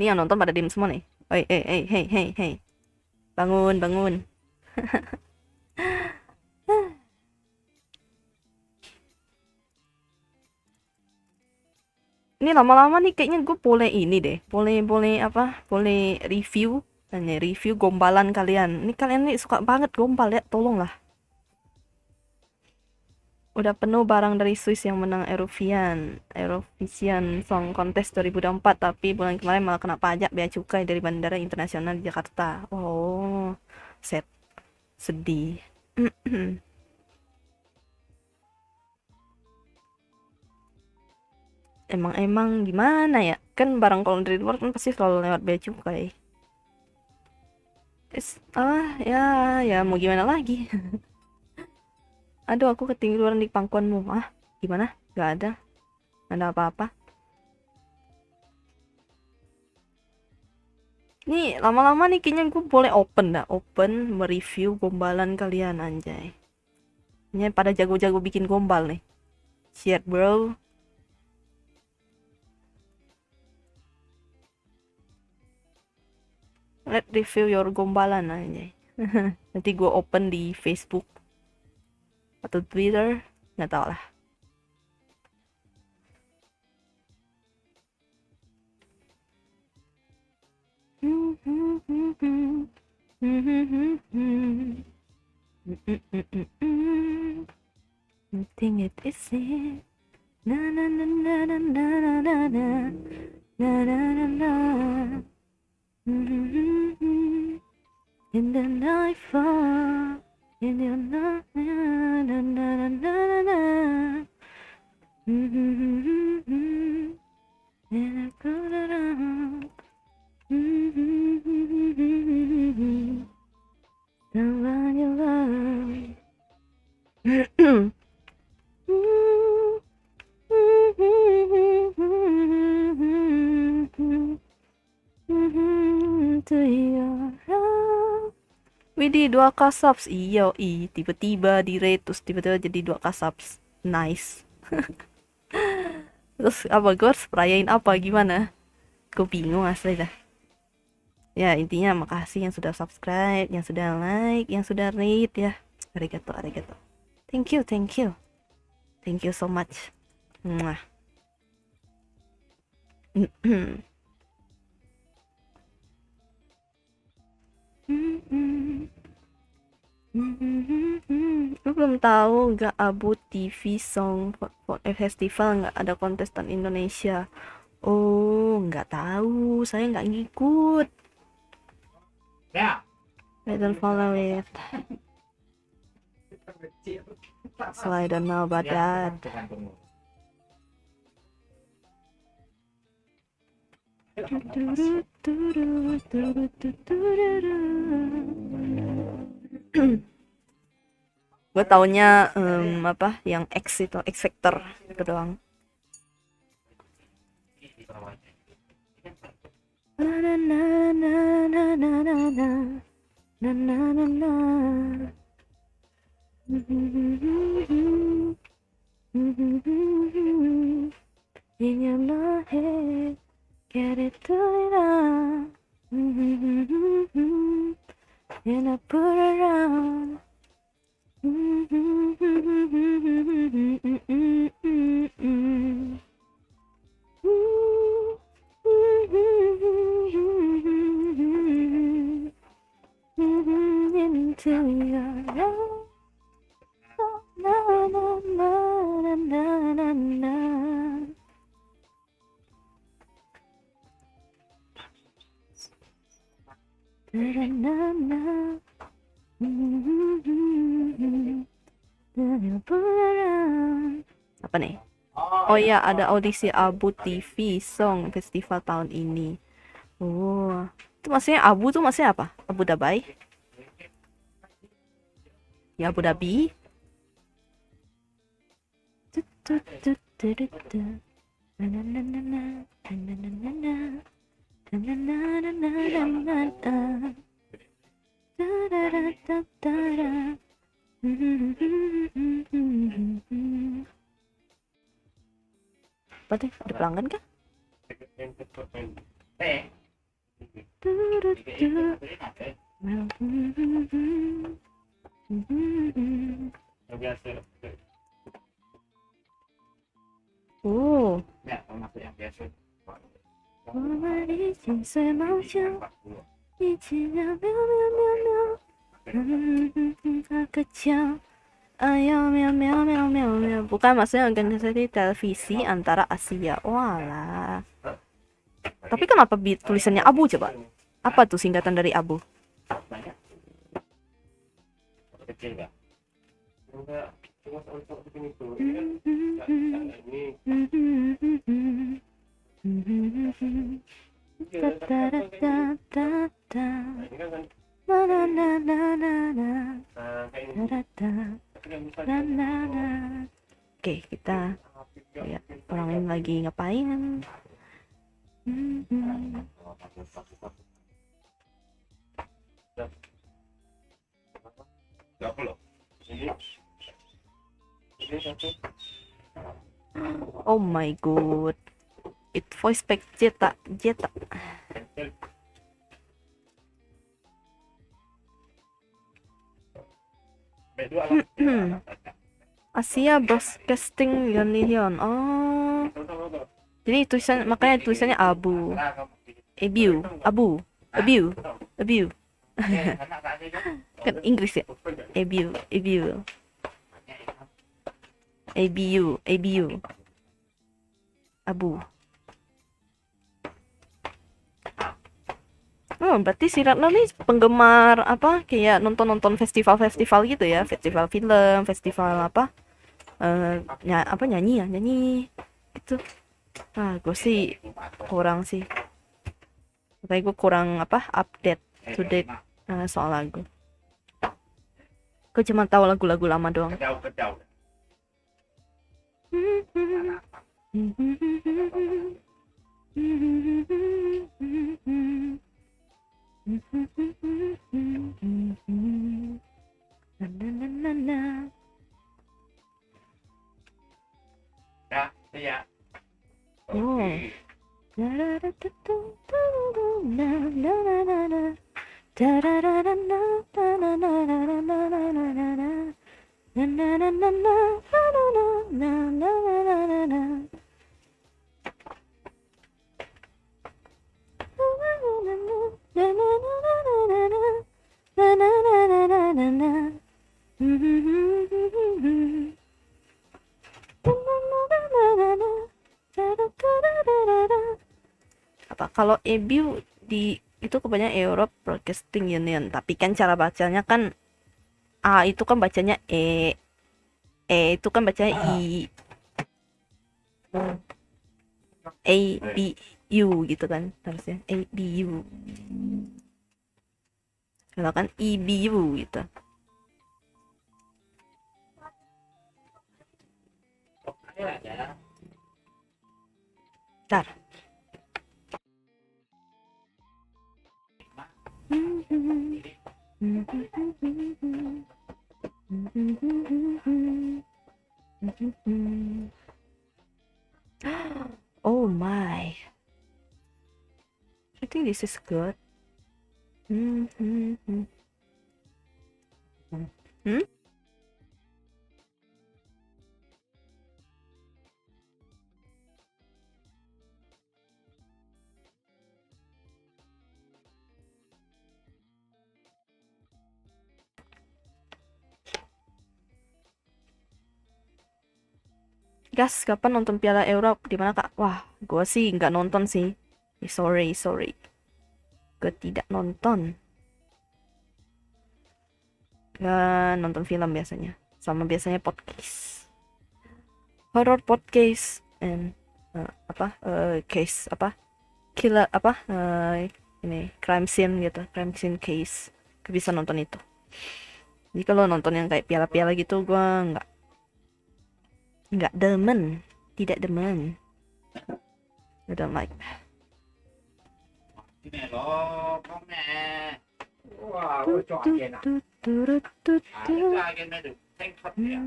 Speaker 2: Ini yang nonton pada diem semua nih. Hey. Bangun. Ini lama-lama nih kayaknya gue boleh ini deh. Boleh review. Hanya review gombalan kalian. Ini kalian nih suka banget gombal ya, tolonglah. Udah penuh barang dari Swiss yang menang Eurovision Song Contest 2024, tapi bulan kemarin malah kena pajak bea cukai dari Bandara Internasional di Jakarta. Oh, sedih. Emang gimana ya? Kan barang kalau dari luar kan pasti selalu lewat bea cukai. Ya mau gimana lagi? Aduh, aku ketinggalan di pangkuanmu. Gimana? Gak ada apa-apa. Nih, lama-lama nih kayaknya gue boleh open mereview gombalan kalian, anjay. Ini pada jago-jago bikin gombal nih. Share, bro. Let review your gombalan, anjay. Nanti gue open di Facebook atau Twitter, nggak tahu lah. I think it is it. Na na na na na na na na na na na. In the nightfall. In your na na na na na na. And I go around. The one you love. To your love. Widih 2k subs. Iya, tiba-tiba di rate terus tiba-tiba jadi 2k subs. Nice. Terus apa gue harus perayain apa gimana? Gue bingung asli dah. Ya, intinya makasih yang sudah subscribe, yang sudah like, yang sudah rate ya. Arigato. Thank you. Thank you so much. Mwah. Lu belum tahu nggak Abu TV Song Festival nggak ada kontestan Indonesia? Oh, nggak tahu, saya nggak ngikut.
Speaker 1: Ya.
Speaker 2: I don't follow it. So I don't know about that.
Speaker 1: Tergantung.
Speaker 2: Gue taunya apa yang X itu X Factor itu doang.
Speaker 1: Di bawahnya.
Speaker 2: Na na na na na na na na na na na. In your head, get it to it on. And I put around. Into your love. Na na na na na na na. Na na na. Apa nih? Oh ya, ada audisi Abu TV Song Festival tahun ini. Oh, itu maksudnya Abu tuh maksudnya apa? Abu Dhabi? Ya Abu Dhabi. Apa tuh? Ada pelanggan kah? Oh.
Speaker 1: Ya, termasuk yang biasa.
Speaker 2: 我们已经随梦想一起喵喵喵喵喵kecil ayo meow meow meow meow meow. Bukan maksudnya organisasi televisi antara Asia. Walah. Tapi kenapa tulisannya Abu coba? Apa tuh singkatan dari Abu?
Speaker 1: Banyak. Kecil nggak? Enggak. Cuma untuk begini tuh. Ini
Speaker 2: Da da da da da da. Na na na na na na. Da da da na na. Oke, kita lihat orang lain lagi ngapain.
Speaker 1: nggak perlu. Ini satu.
Speaker 2: Oh my god. It voice pack Jeta.
Speaker 1: B2 lah.
Speaker 2: Asia Broadcasting Union. Oh. Jadi tulisan makanya tulisannya Abu. Abu. Kan Inggris ya. Abu. Abu. Oh, berarti si Ratna nih penggemar apa kayak nonton festival-festival gitu ya, festival film, festival apa, nyanyi gitu. Gue sih kurang sih, kayak gue kurang apa update to date soal lagu. Gue cuma tahu lagu-lagu lama doang.
Speaker 1: Kedau. Ya, iya.
Speaker 2: Oh. Apa kalau EBU di itu kebanyakan Europe Broadcasting Union, tapi kan cara bacanya kan A itu kan bacanya itu kan bacanya A B U gitu kan harusnya A B U. Kalau kan E B U gitu.
Speaker 1: Ada.
Speaker 2: Ntar. Oh my. I think this is good. Hmm? Gas, kapan nonton Piala Euro? Di mana kak? Wah, gue sih nggak nonton sih. Sorry. Gue tidak nonton. Gak nonton film biasanya. Sama biasanya podcast. Horror podcast and case apa? Killer apa? Ini crime scene gitu, crime scene case. Gue bisa nonton itu. Jadi kalau nonton yang kayak piala-piala gitu, gue nggak demen, tidak demen. I don't like.
Speaker 1: Ini loh, kamu. Wah, cocok aja nak. Ada lagi medu. Tengkat ya.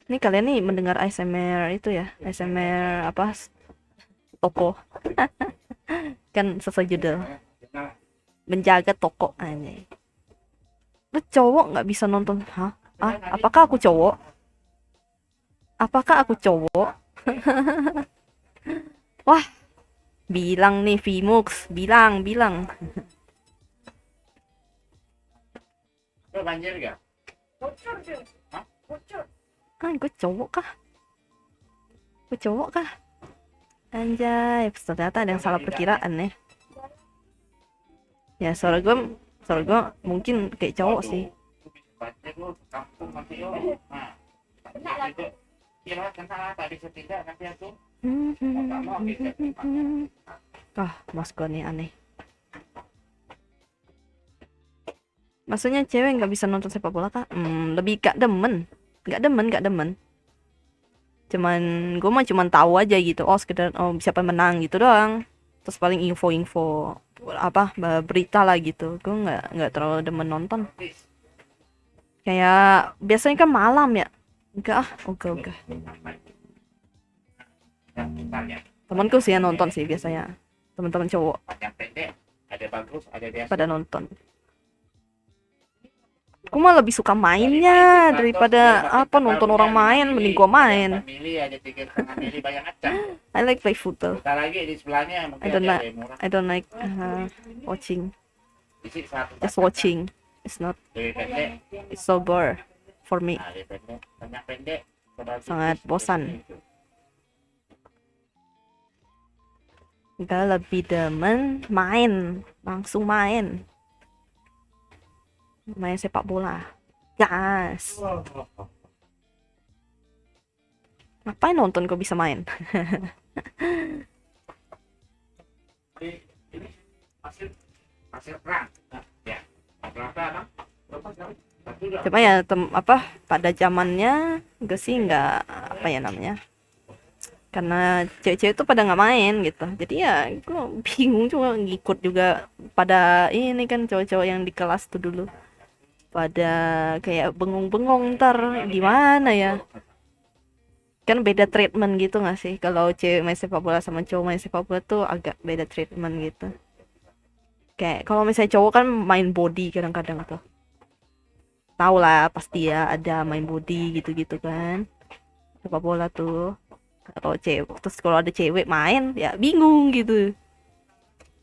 Speaker 2: Ini kalian nih mendengar ASMR itu ya, ASMR apa? Toko. Kan sesuai judul. Menjaga toko aja. Lu cowok nggak bisa nonton? Hah? Apakah aku cowok? Apakah aku cowok? Wah, bilang nih Vmux, bilang.
Speaker 1: Lo banjir gak?
Speaker 3: Bocor deh.
Speaker 1: Hah?
Speaker 3: Bocor.
Speaker 2: Gue cowok kah? Gue cowok kah? Anjay, ternyata ada yang salah perkiraan nih. Ya, suara gue mungkin kayak cowok sih.
Speaker 1: Banjir lo, kampung masih yo. Nah, itu. Kira kena tadi setidak nanti aku.
Speaker 2: Mas gue nih aneh. Maksudnya cewek nggak bisa nonton sepak bola kah? Lebih gak demen. Gak demen. Gue cuman tahu aja gitu. Oh sekedar siapa yang menang gitu doang. Terus paling info apa berita lah gitu. Gue nggak terlalu demen nonton. Kayak biasanya kan malam ya. Enggak. Temanku sih yang nonton sih biasanya. Teman-teman cowok
Speaker 1: Panjang pendek, ada bagus, ada biasa.
Speaker 2: pada nonton. Aku mah lebih suka mainnya daripada nonton orang main. Mending gua main.
Speaker 1: Mili ada 3,5 mili bayang acang.
Speaker 2: I like play football.
Speaker 1: Bentar lagi di sebelahnya mungkin
Speaker 2: I
Speaker 1: ada yang murah.
Speaker 2: don't like watching.
Speaker 1: Isi satu.
Speaker 2: Just watching. It's not.
Speaker 1: Lebih pendek.
Speaker 2: It's so bored for me.
Speaker 1: Nah, lebih pendek. Banyak pendek.
Speaker 2: Sangat bosan. Gak lebih demen main. Langsung main sepak bola. Gas. Ngapain nonton kok bisa main?
Speaker 1: Ini hasil perang. Nah, ya. Rata-rata
Speaker 2: Cuma ya pada zamannya gue sih nggak namanya, karena cewek-cewek itu pada nggak main gitu, jadi ya gue bingung cuma ngikut juga. Pada ini kan cowok-cowok yang di kelas tuh dulu pada kayak bengong-bengong, ntar gimana ya, kan beda treatment gitu nggak sih kalau cewek main sepak bola sama cowok main sepak bola tuh agak beda treatment gitu. Kayak kalau misalnya cowok kan main body kadang-kadang tuh, tau lah pasti ya ada main body gitu-gitu kan sepak bola tuh. Kalau cewek, terus kalau ada cewek main ya bingung gitu.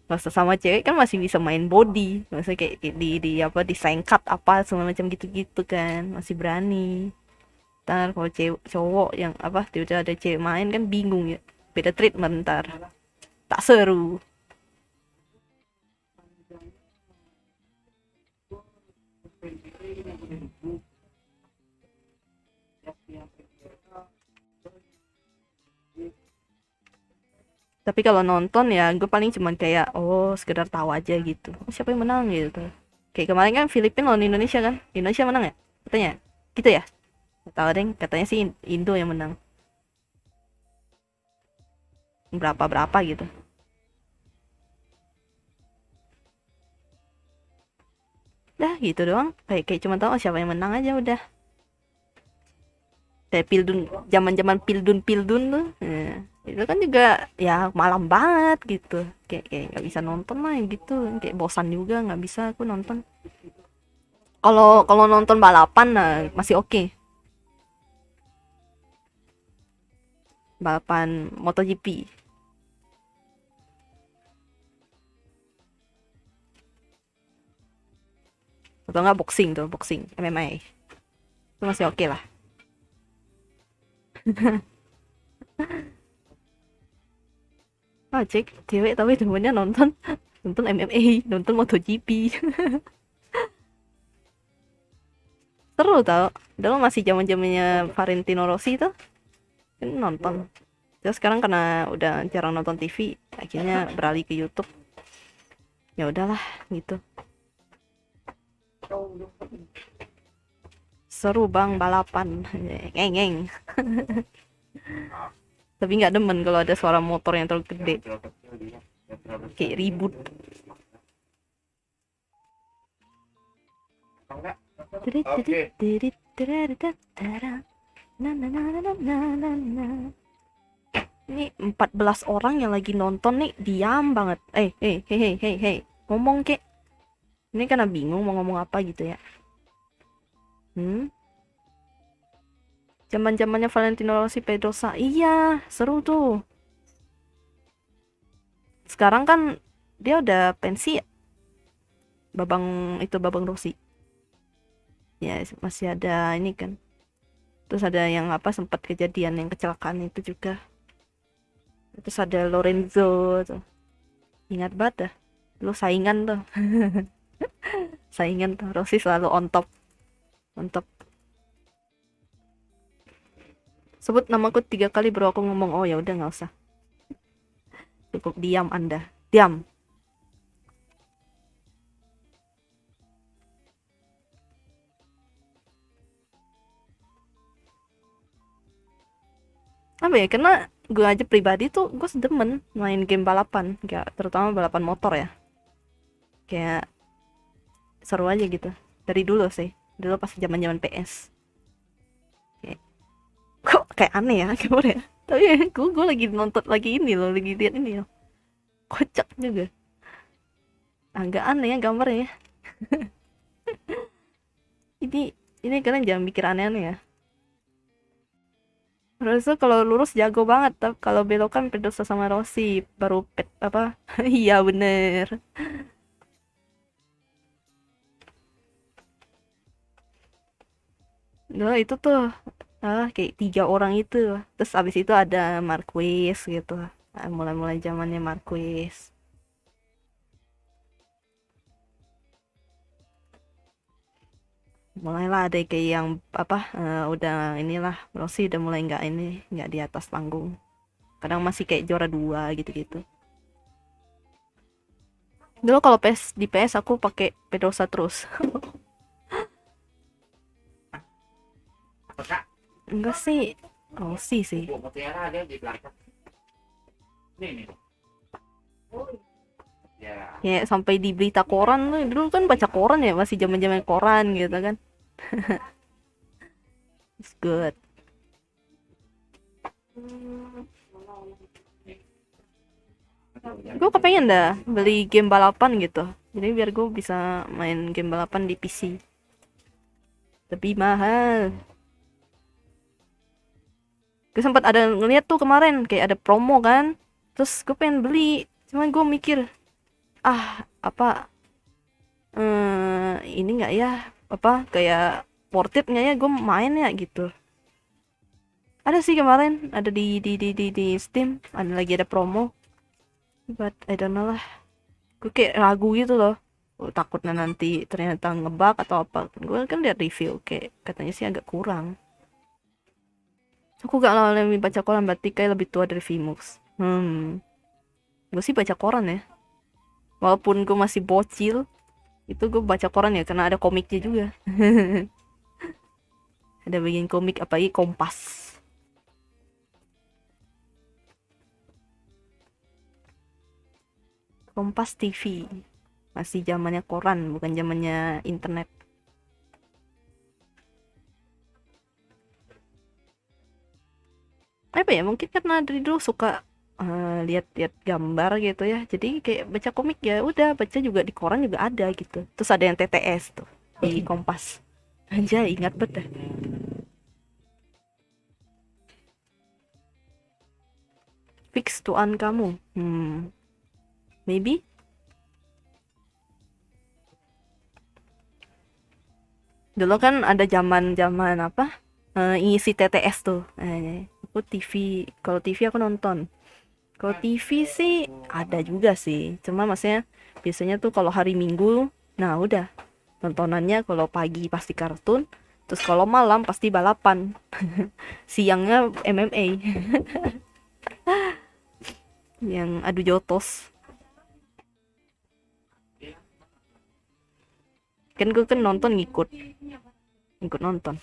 Speaker 2: Kalau sama cewek kan masih bisa main body, maksudnya kayak disengkat apa segala macam gitu-gitu kan, masih berani. Ntar kalau cowok yang tiba-tiba ada cewek main kan bingung ya, beda treatment, ntar tak seru. Tapi kalau nonton ya gue paling cuman kayak sekedar tahu aja gitu. Siapa yang menang gitu. Kayak kemarin kan Filipina lawan Indonesia kan. Indonesia menang ya? Katanya. Gitu ya? Gak tahu deh, katanya sih Indo yang menang. Berapa-berapa gitu. Dah gitu doang. Kayak cuma tahu siapa yang menang aja udah. Kayak Pildun, zaman-zaman Pildun tuh. Nah, itu kan juga ya malam banget gitu. Kayak nggak bisa nonton lah gitu. Kayak bosan juga nggak bisa aku nonton. Kalau nonton balapan nah masih oke. Balapan MotoGP. Atau nggak boxing tuh, boxing MMA. Itu masih oke lah. Cek cewek tapi temennya nonton nonton MMA, nonton MotoGP. Seru tau. Dulu masih zaman-zamannya Valentino Rossi tuh kan nonton. Terus sekarang karena udah jarang nonton TV, akhirnya beralih ke YouTube. Ya udahlah gitu. Seru bang balapan, ngeng. Tapi nggak demen kalau ada suara motor yang terlalu gede, kayak ribut. Ini 14 orang yang lagi nonton nih diam banget. Hey, ngomong kek. Ini karena bingung mau ngomong apa gitu ya. Zaman-zamannya Valentino Rossi Pedrosa. Iya, seru tuh. Sekarang kan dia udah pensi ya. Babang Rossi. Ya, masih ada ini kan. Terus ada yang apa sempat kejadian yang kecelakaan itu juga. Terus ada Lorenzo tuh. Ingat banget dah. Lu saingan tuh. Saingan tuh. Rossi selalu on top. On top. Sebut namaku 3 kali baru aku ngomong. Oh ya udah nggak usah. Cukup diam Anda. Diam. Apa ya, karena gue aja pribadi tuh gue sedemen main game balapan, kayak terutama balapan motor ya, kayak seru aja gitu dari dulu sih, dulu pas zaman PS. Kayak, kok kayak aneh ya gimana ya, tapi ya, gue lagi nonton lagi ini loh, lagi lihat ini loh, kocak juga, agak aneh ya gambarnya ya. ini kalian jangan mikir aneh-aneh ya. Rossi kalau lurus jago banget, tapi kalau belokan Pedrosa sama Rossi baru apa? Iya bener. Nah itu tuh kayak 3 orang itu. Terus abis itu ada Marquez gitu. Mulai-mulai zamannya Marquez. Mulailah ada kayak yang apa udah inilah Rossi udah mulai nggak di atas panggung. Kadang masih kayak juara 2 gitu-gitu. Dulu kalau di PS aku pakai Pedrosa terus.
Speaker 1: Apakah
Speaker 2: Enggak sih, Rossi sih.
Speaker 1: Mutiara ada di belakang? Nih. Ya.
Speaker 2: Ya sampai di berita koran tuh, dulu kan baca koran ya, masih zaman-zaman koran gitu kan. It's good. Gue kepengen dah beli game balapan gitu, jadi biar gue bisa main game balapan di PC, tapi mahal. Gue sempat ada ngeliat tuh kemarin kayak ada promo kan, terus gue pengen beli, cuman gue mikir apa ini nggak ya, apa kayak worth it nggak ya gue main ya gitu. Ada sih kemarin ada di Steam, ada lagi ada promo, but I don't know lah, gue kayak ragu gitu loh, takutnya nanti ternyata ngebug atau apa. Gue kan lihat review kayak katanya sih agak kurang. Aku gak lama baca koran, berarti kayak lebih tua dari Vimux. Gue sih baca koran ya. Walaupun gue masih bocil, itu gue baca koran ya karena ada komiknya juga. Ada bagian komik, apalagi Kompas. Kompas TV. Masih zamannya koran, bukan zamannya internet. Apa ya, mungkin karena dari dulu suka lihat-lihat gambar gitu ya, jadi kayak baca komik ya udah, baca juga di koran juga ada gitu. Terus ada yang TTS tuh di Kompas, aja ingat betul. Fix tuan kamu, maybe. Dulu kan ada zaman apa, ngisi TTS tuh. Aku TV, kalau TV aku nonton. Kalau TV sih ada juga sih, cuma maksudnya biasanya tuh kalau hari Minggu, nah udah tontonannya kalau pagi pasti kartun, terus kalau malam pasti balapan, siangnya MMA, yang adu jotos. Kan gue kan nonton ngikut nonton.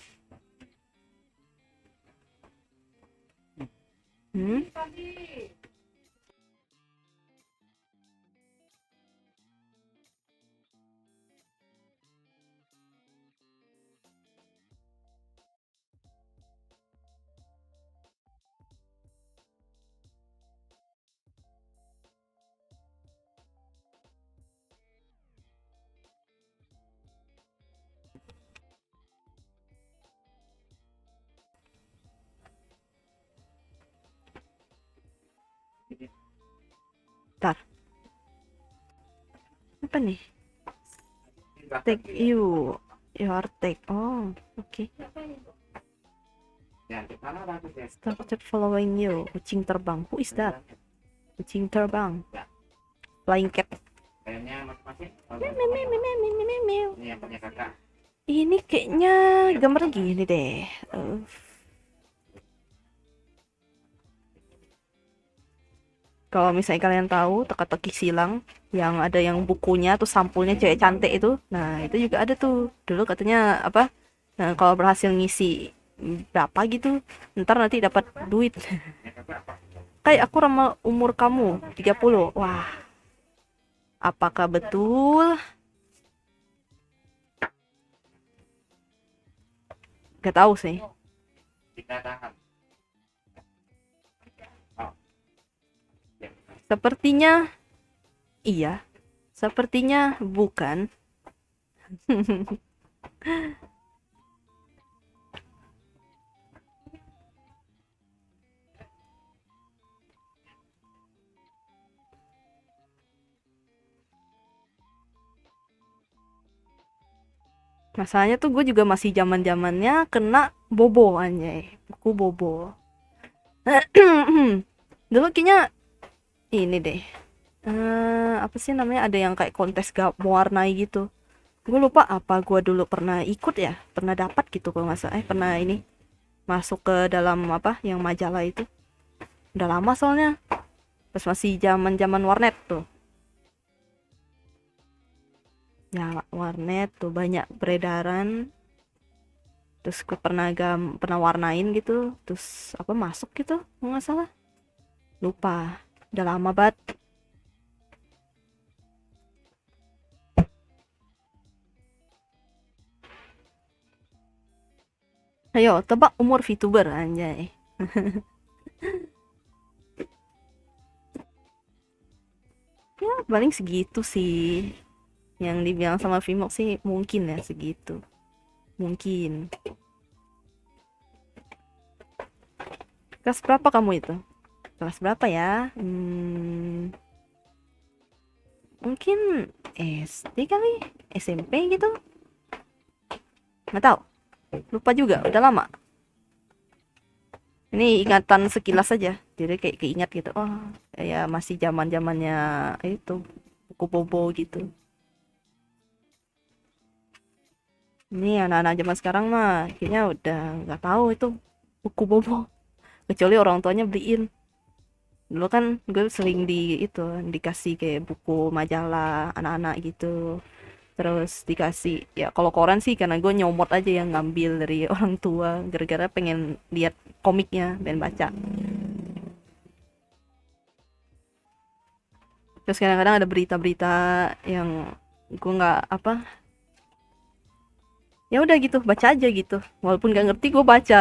Speaker 2: Bentar, apa nih? Take you, your take. Oh, okay. Started following you. Kucing terbang. Who is that? Kucing terbang. Flying cat.
Speaker 1: Kayaknya masing-masing. Ini yang punya kakak.
Speaker 2: Ini kayaknya gambar gini deh. Kalau misalnya kalian tahu teka-teki silang yang ada yang bukunya tuh sampulnya cewek cantik itu, nah itu juga ada tuh. Dulu katanya apa? Nah, kalau berhasil ngisi berapa gitu, ntar nanti dapat duit. Kayak aku ramal umur kamu 30. Wah. Apakah betul? Gak tahu sih.
Speaker 1: Kita tahan.
Speaker 2: Sepertinya iya. Sepertinya bukan. Masalahnya tuh gue juga masih zaman-zamannya kena bobo anjay. Buku bobo. Dulu kayaknya ini deh. Apa sih namanya, ada yang kayak kontes gak mewarnai gitu. Gue lupa apa gue dulu pernah ikut ya, pernah dapat gitu kalau nggak salah. Pernah ini masuk ke dalam apa yang majalah itu. Udah lama soalnya. Pas masih zaman-zaman warnet tuh. Ya warnet tuh banyak beredaran. Terus gue pernah warnain gitu. Terus apa masuk gitu, nggak salah. Lupa. Udah lama banget. Ayo tebak umur VTuber anjay. Ya paling segitu sih. Yang dibilang sama Vimox sih mungkin ya segitu. Mungkin. Kelas berapa kamu itu? Kelas berapa ya? Mungkin SD kali, SMP gitu. Nggak tahu. Lupa juga, udah lama. Ini ingatan sekilas aja, jadi kayak keingat gitu. Oh, ya masih zaman-zamannya itu buku bobo gitu. Ini anak-anak zaman sekarang mah kayaknya udah nggak tahu itu buku bobo, kecuali orang tuanya beliin. Dulu kan gue sering dikasih kayak buku majalah anak-anak gitu. Terus dikasih ya kalau koran sih karena gue nyomot aja yang ngambil dari orang tua gara-gara pengen lihat komiknya dan baca. Terus kadang-kadang ada berita-berita yang gue nggak apa, ya udah gitu baca aja gitu walaupun nggak ngerti gue baca.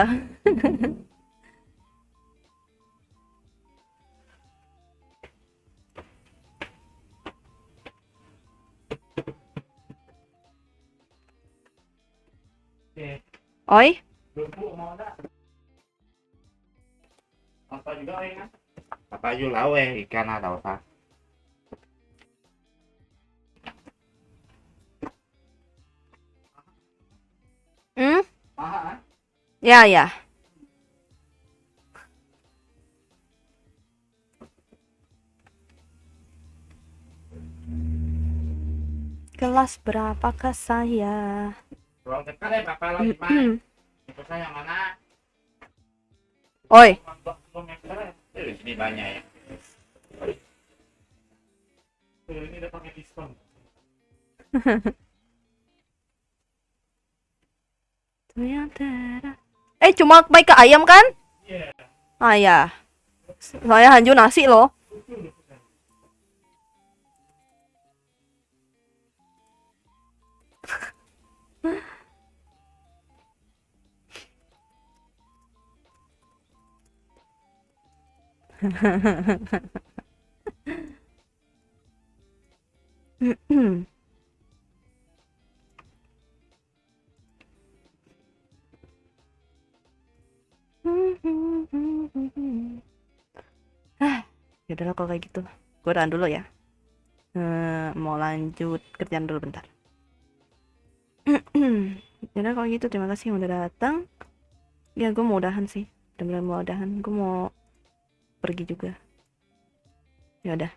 Speaker 1: Oke.
Speaker 2: Oi.
Speaker 1: Bu, mau enggak? Apa juga ya? Apa juga ikan ada apa?
Speaker 2: Hmm,
Speaker 1: Mahal.
Speaker 2: ya ya. Kelas berapakah saya?
Speaker 1: Ruang dekat ya Bapak lagi main. Itu saya yang mana?
Speaker 2: Oi.
Speaker 1: Ini banyak ya. Ini udah pakai diskon.
Speaker 2: Cuma baik ke ayam kan?
Speaker 1: Iya.
Speaker 2: Ah ya. Saya hanju nasi loh. Ya udah kalau kayak gitu. Gue udahan dulu ya. Mau lanjut kerjaan dulu bentar. Ya udah kalau gitu terima kasih yang udah datang. Ya gue mau udahan sih. Udah mulai mau udahan. Gue mau pergi juga. Ya udah.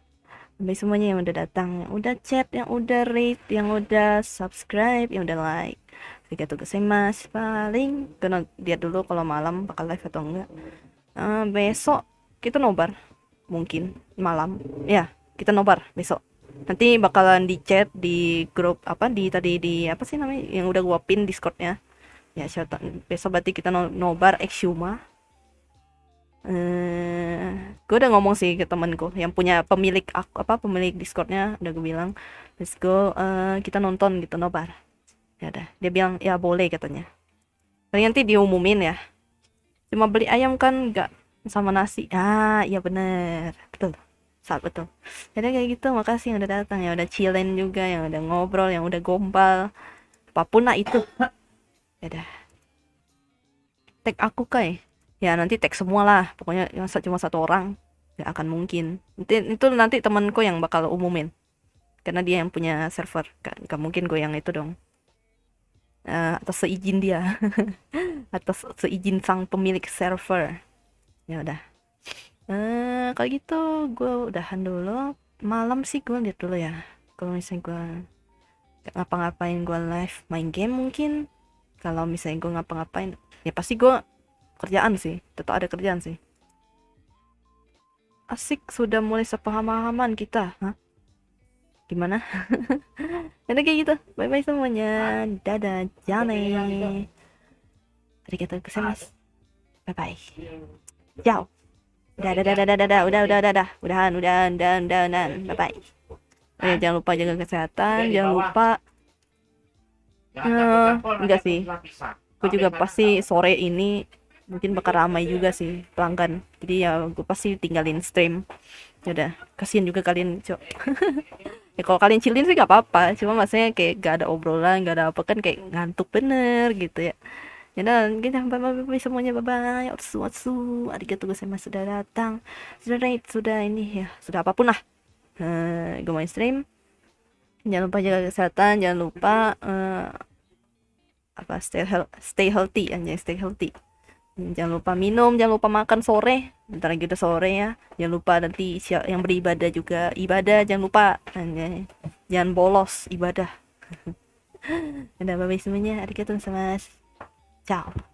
Speaker 2: Sampai semuanya yang udah datang, yang udah chat, yang udah rate, yang udah subscribe, yang udah like. Arigatou gozaimasu. Paling kena lihat dulu kalau malam bakal live atau enggak. Besok kita nobar. Mungkin malam. Ya, kita nobar besok. Nanti bakalan di chat di grup apa di apa sih namanya yang udah gua pin Discordnya. Ya, besok berarti kita nobar Exhuma. Gue udah ngomong sih ke temanku yang punya pemilik pemilik Discordnya, udah gue bilang let's go, kita nonton gitu nobar. Ya udah, dia bilang ya boleh katanya. Paling nanti diumumin ya. Cuma beli ayam kan nggak sama nasi. Ah iya bener, betul, saat betul. Jadi kayak gitu, makasih yang udah datang, yang udah chillin juga, yang udah ngobrol, yang udah gombal, apapun lah itu. Ya udah, tag aku kai. Ya nanti tag semua lah, pokoknya yang cuma satu orang nggak akan mungkin. Itu nanti temanku yang bakal umumin, karena dia yang punya server, gak mungkin gue yang itu dong. Atas seizin dia, atas seizin sang pemilik server. Ya udah. Kalau gitu gue udahan dulu. Malam sih gue lihat dulu ya. Kalau misalnya gue gak ngapa-ngapain, gue live main game mungkin. Kalau misalnya gue ngapa-ngapain, ya pasti gue kerjaan sih, tetap ada kerjaan sih. Asik, sudah mulai sepaham-pahaman kita. Hah? Gimana? Jadi kayak gitu. Bye bye semuanya. Dadah, Jane. Arigatou gozaimasu. Bye bye. Ciao. Udah. Udahan. Bye bye. Jangan lupa jaga kesehatan, jangan lupa. Enggak sih. Gue juga pasti sore ini mungkin bakal ramai juga sih pelanggan. Jadi ya gue pasti tinggalin stream. Ya udah, kasihan juga kalian, Cok. Ya kalau kalian chillin sih gak apa-apa, cuma maksudnya kayak gak ada obrolan, gak ada apa kan kayak ngantuk bener gitu ya. Ya udah, gitu, bye semuanya, bye. Otsu, arigatou gozaimasu sudah datang, sudah rate, sudah ini ya, sudah apapun lah. Gue main stream. Jangan lupa jaga kesehatan, jangan lupa stay healthy, anjay, stay healthy. Jangan lupa minum, jangan lupa makan sore. Bentar lagi udah sore ya. Jangan lupa nanti yang beribadah juga ibadah, jangan lupa. Jangan bolos ibadah. Udah bye semuanya, arigatou gozaimasu. Ciao.